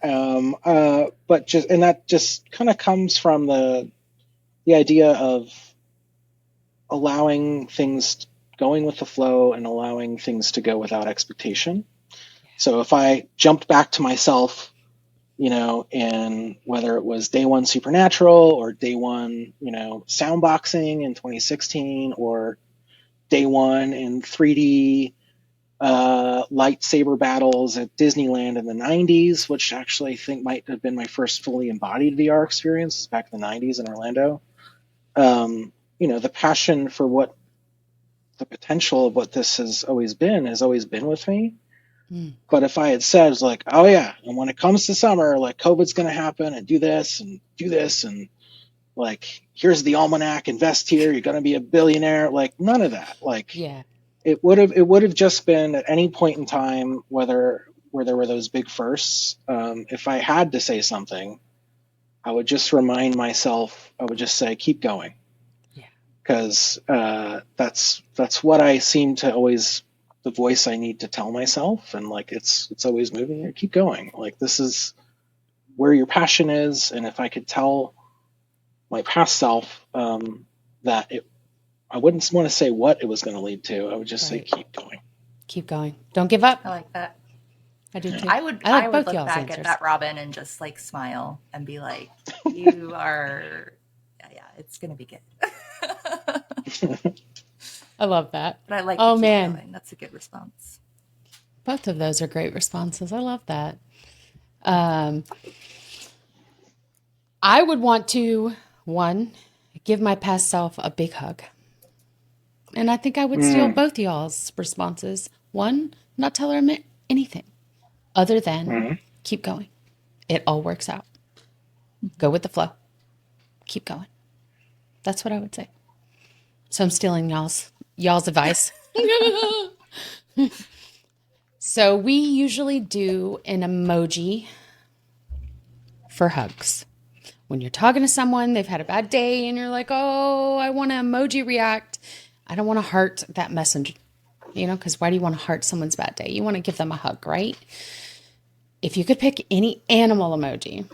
But that just kind of comes from the idea of allowing things, going with the flow and allowing things to go without expectation. So if I jumped back to myself, and whether it was day one Supernatural or day one, soundboxing in 2016 or day one in 3D lightsaber battles at Disneyland in the 90s, which actually I think might have been my first fully embodied VR experience back in the 90s in Orlando. The passion for what the potential of what this has always been with me. But if I had said, like, oh yeah, and when it comes to summer, like COVID's going to happen and do this and like, here's the almanac, invest here, you're going to be a billionaire. Like, none of that. Like, Yeah. it would have just been at any point in time, where there were those big firsts. If I had to say something, I would just remind myself, I would just say, keep going. Yeah. Because that's what I seem to always, the voice I need to tell myself, and like it's always moving. Keep going. Like, this is where your passion is, and if I could tell my past self that I wouldn't want to say what it was going to lead to. I would just say, Right. keep going. Keep going. Don't give up. I like that. I do too. I would like both look y'all's back answers. at that Robin and just like smile and be like, you are, yeah, it's going to be good. I love that. But I like Oh to keep man, going. That's a good response. both of those are great responses. I love that. I would want to, one, give my past self a big hug. And I think I would steal both y'all's responses. One, not tell her anything other than keep going. It all works out. Go with the flow. Keep going. That's what I would say. So I'm stealing y'all's advice. So we usually do an emoji for hugs. When you're talking to someone, they've had a bad day, and you're like, oh, I want to emoji react. I don't want to heart that messenger, because why do you want to heart someone's bad day? You want to give them a hug, right? If you could pick any animal emoji,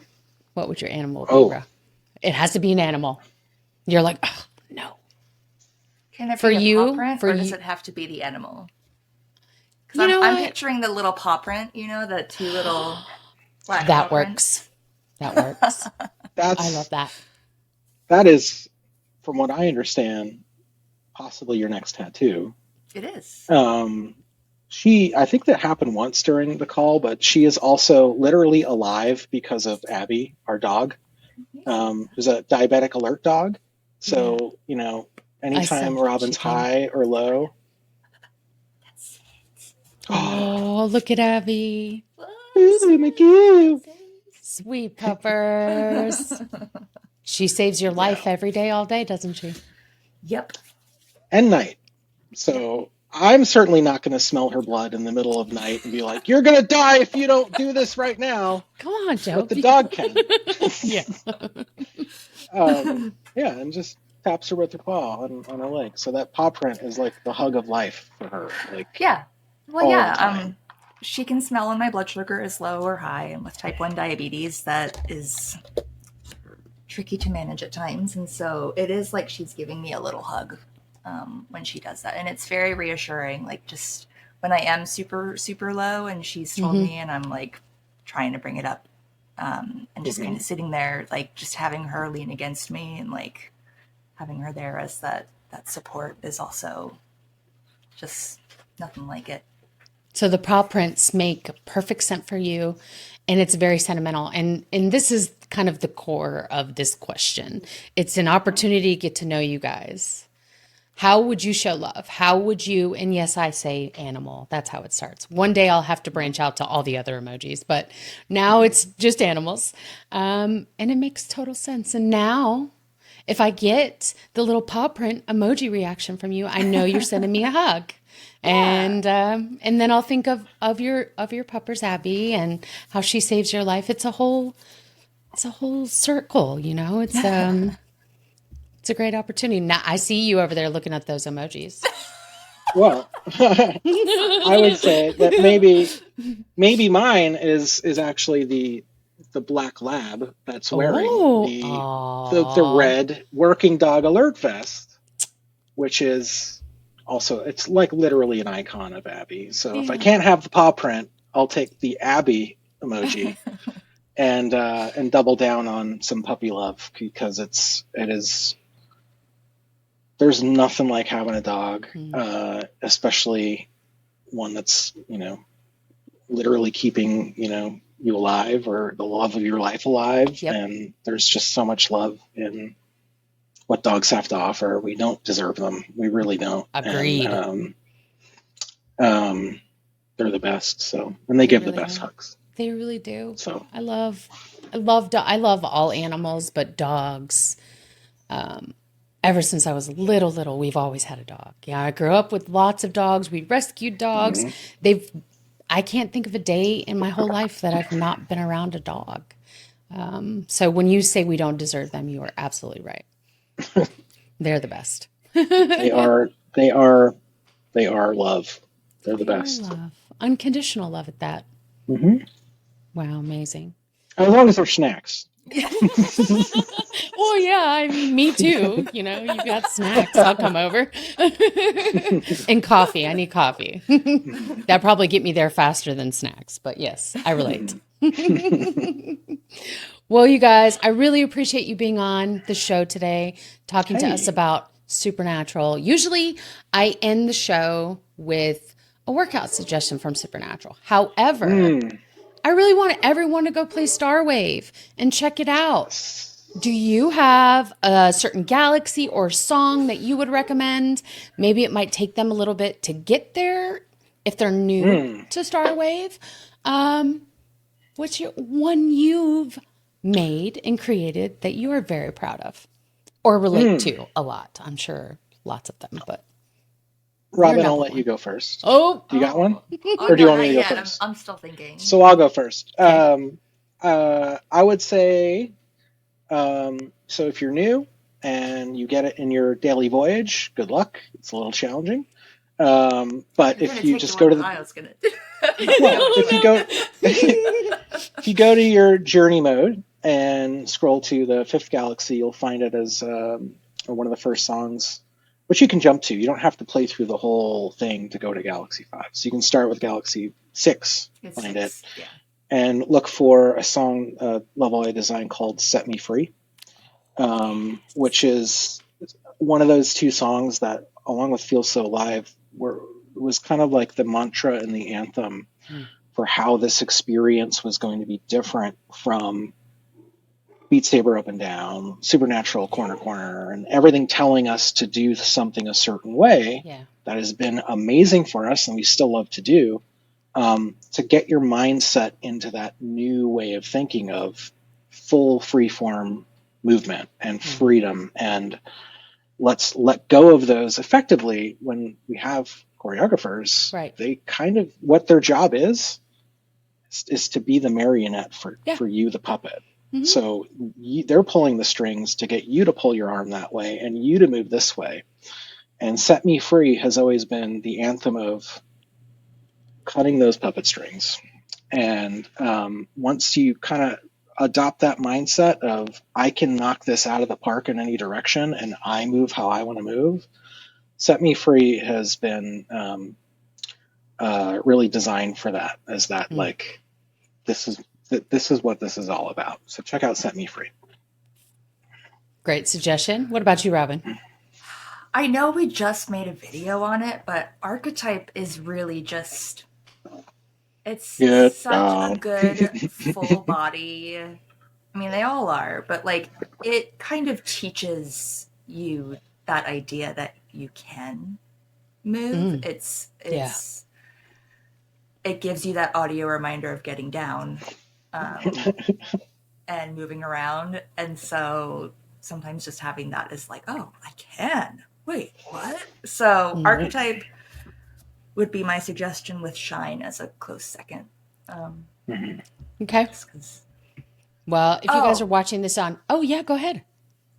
what would your animal be, bro? It has to be an animal. You're like, oh, no. Can it For be a you- paw print, for or does you- it have to be the animal? You Because know I'm what? picturing the little paw print, the two little black That paw prints. works. That works. That's I love that. That is, from what I understand, possibly your next tattoo. It is. I think that happened once during the call, but she is also literally alive because of Abby, our dog, who's a diabetic alert dog. So, anytime saw Robin's she came. high or low. Oh, look at Abby. Ooh, McGee. Sweet puppers. She saves your life every day, all day, doesn't she? Yep. And night. So I'm certainly not going to smell her blood in the middle of night and be like, you're going to die if you don't do this right now. Come on, Joe. But the dog can. Yeah. And just taps her with her paw on her leg. So that paw print is like the hug of life for her. Like, Yeah. Well, all yeah. the time. She can smell when my blood sugar is low or high, and with type 1 diabetes, that is tricky to manage at times. And so it is like she's giving me a little hug when she does that. And it's very reassuring. Like, just when I am super, super low and she's told me and I'm like trying to bring it up and just kind of sitting there, like just having her lean against me and like having her there as that support is also just nothing like it. So the paw prints make perfect sense for you, and it's very sentimental. And this is kind of the core of this question. It's an opportunity to get to know you guys. How would you show love? How would you, and yes, I say animal. That's how it starts. One day I'll have to branch out to all the other emojis, but now it's just animals. And it makes total sense. And now if I get the little paw print emoji reaction from you, I know you're sending me a hug. And then I'll think of your puppers, Abby, and how she saves your life. It's a whole circle, you know. It's a great opportunity. Now I see you over there looking at those emojis. Well, I would say that maybe mine is actually the black lab that's wearing the red working dog alert vest, which is also, it's like literally an icon of Abby. So if I can't have the paw print, I'll take the Abby emoji and double down on some puppy love, because it is. There's nothing like having a dog, especially one that's, literally keeping, you alive, or the love of your life alive. Yep. And there's just so much love in what dogs have to offer. We don't deserve them. We really don't. Agreed. And, they're the best. So, and they give the best hugs. They really do. So I love all animals, but dogs. Ever since I was little, we've always had a dog. Yeah, I grew up with lots of dogs. We rescued dogs. I can't think of a day in my whole life that I've not been around a dog. So when you say we don't deserve them, you are absolutely right. They're the best. They are love. They're the best. Love. Unconditional love at that. Mm-hmm. Wow, amazing. As long as they're snacks. Well, yeah, I mean, me too. You got snacks. I'll come over. And coffee. I need coffee. That'd probably get me there faster than snacks. But yes, I relate. Well, you guys, I really appreciate you being on the show today, talking to us about Supernatural. Usually I end the show with a workout suggestion from Supernatural. However, I really want everyone to go play Starwave and check it out. Do you have a certain galaxy or song that you would recommend? Maybe it might take them a little bit to get there if they're new to Starwave. What's your one you've made and created that you are very proud of or relate to a lot? I'm sure lots of them, but Robin, I'll let you go first. Oh, do you got one? Or do you want me to go first? I'm still thinking. So I'll go first. Okay. I would say, so if you're new and you get it in your daily voyage, good luck. It's a little challenging. But if you just go to if you go to your journey mode and scroll to the 5th galaxy, you'll find it as one of the first songs, which you can jump to. You don't have to play through the whole thing to go to Galaxy 5. So you can start with Galaxy 6, find it, and look for a song level A design called Set Me Free, which is one of those two songs that, along with Feel So Alive, was kind of like the mantra and the anthem for how this experience was going to be different from Beat Saber Up and Down, Supernatural Corner, and everything telling us to do something a certain way that has been amazing for us and we still love to do, to get your mindset into that new way of thinking of full freeform movement and freedom. And let's let go of those. Effectively, when we have choreographers, they kind of, what their job is to be the marionette for you, the puppet. So they're pulling the strings to get you to pull your arm that way and you to move this way. And Set Me Free has always been the anthem of cutting those puppet strings. And once you kind of adopt that mindset of, I can knock this out of the park in any direction and I move how I want to move, Set Me Free has been really designed for that, as that like, this that this is what this is all about. So check out Set Me Free. Great suggestion. What about you, Robin? I know we just made a video on it, but archetype is really just, it's such a good full body. I mean, they all are, but like it kind of teaches you that idea that you can move. It gives you that audio reminder of getting down and moving around. And so sometimes just having that is like, oh, I can. Wait, what? So archetype would be my suggestion, with shine as a close second. Okay. Well, if you guys are watching this on, go ahead.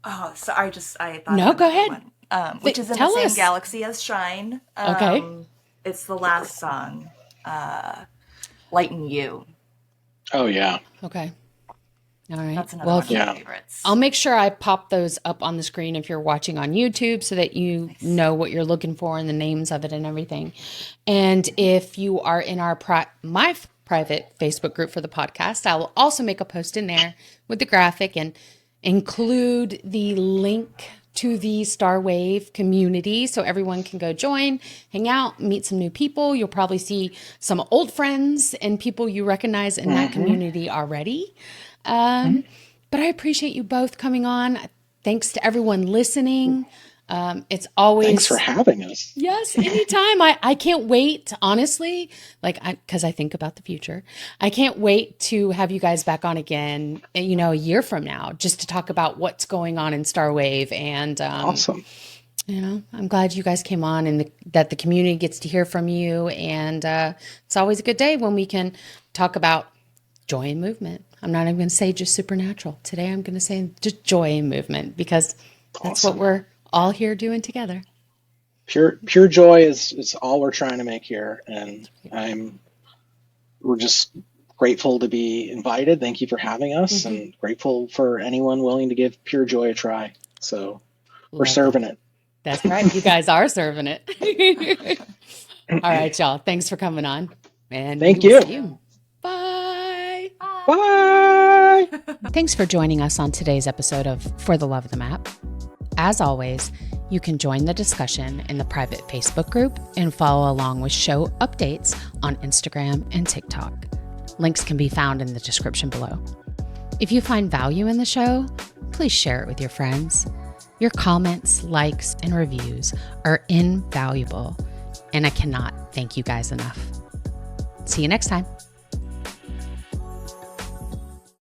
Oh, so I thought. No, go ahead. Which is in the same galaxy as Shine. Okay. It's the last song, Lighten You. Oh, yeah. Okay. All right. That's another one of my favorites. I'll make sure I pop those up on the screen if you're watching on YouTube so that you know what you're looking for and the names of it and everything. And if you are in our my private Facebook group for the podcast, I will also make a post in there with the graphic and include the link to the Starwave community so everyone can go join, hang out, meet some new people. You'll probably see some old friends and people you recognize in that community already. But I appreciate you both coming on. Thanks to everyone listening. It's always... Thanks for having us. Yes, anytime. I can't wait, honestly, because I think about the future. I can't wait to have you guys back on again, a year from now, just to talk about what's going on in Starwave. And awesome. I'm glad you guys came on and that the community gets to hear from you. And it's always a good day when we can talk about joy and movement. I'm not even going to say just supernatural. Today I'm going to say just joy and movement, because that's what we're all here doing together. Pure joy is all we're trying to make here, and we're just grateful to be invited. Thank you for having us, and grateful for anyone willing to give pure joy a try. So we're serving it. That's right. You guys are serving it. All right, y'all. Thanks for coming on. And thank you. Bye. Bye. Thanks for joining us on today's episode of For the Love of the Map. As always, you can join the discussion in the private Facebook group and follow along with show updates on Instagram and TikTok. Links can be found in the description below. If you find value in the show, please share it with your friends. Your comments, likes, and reviews are invaluable, and I cannot thank you guys enough. See you next time.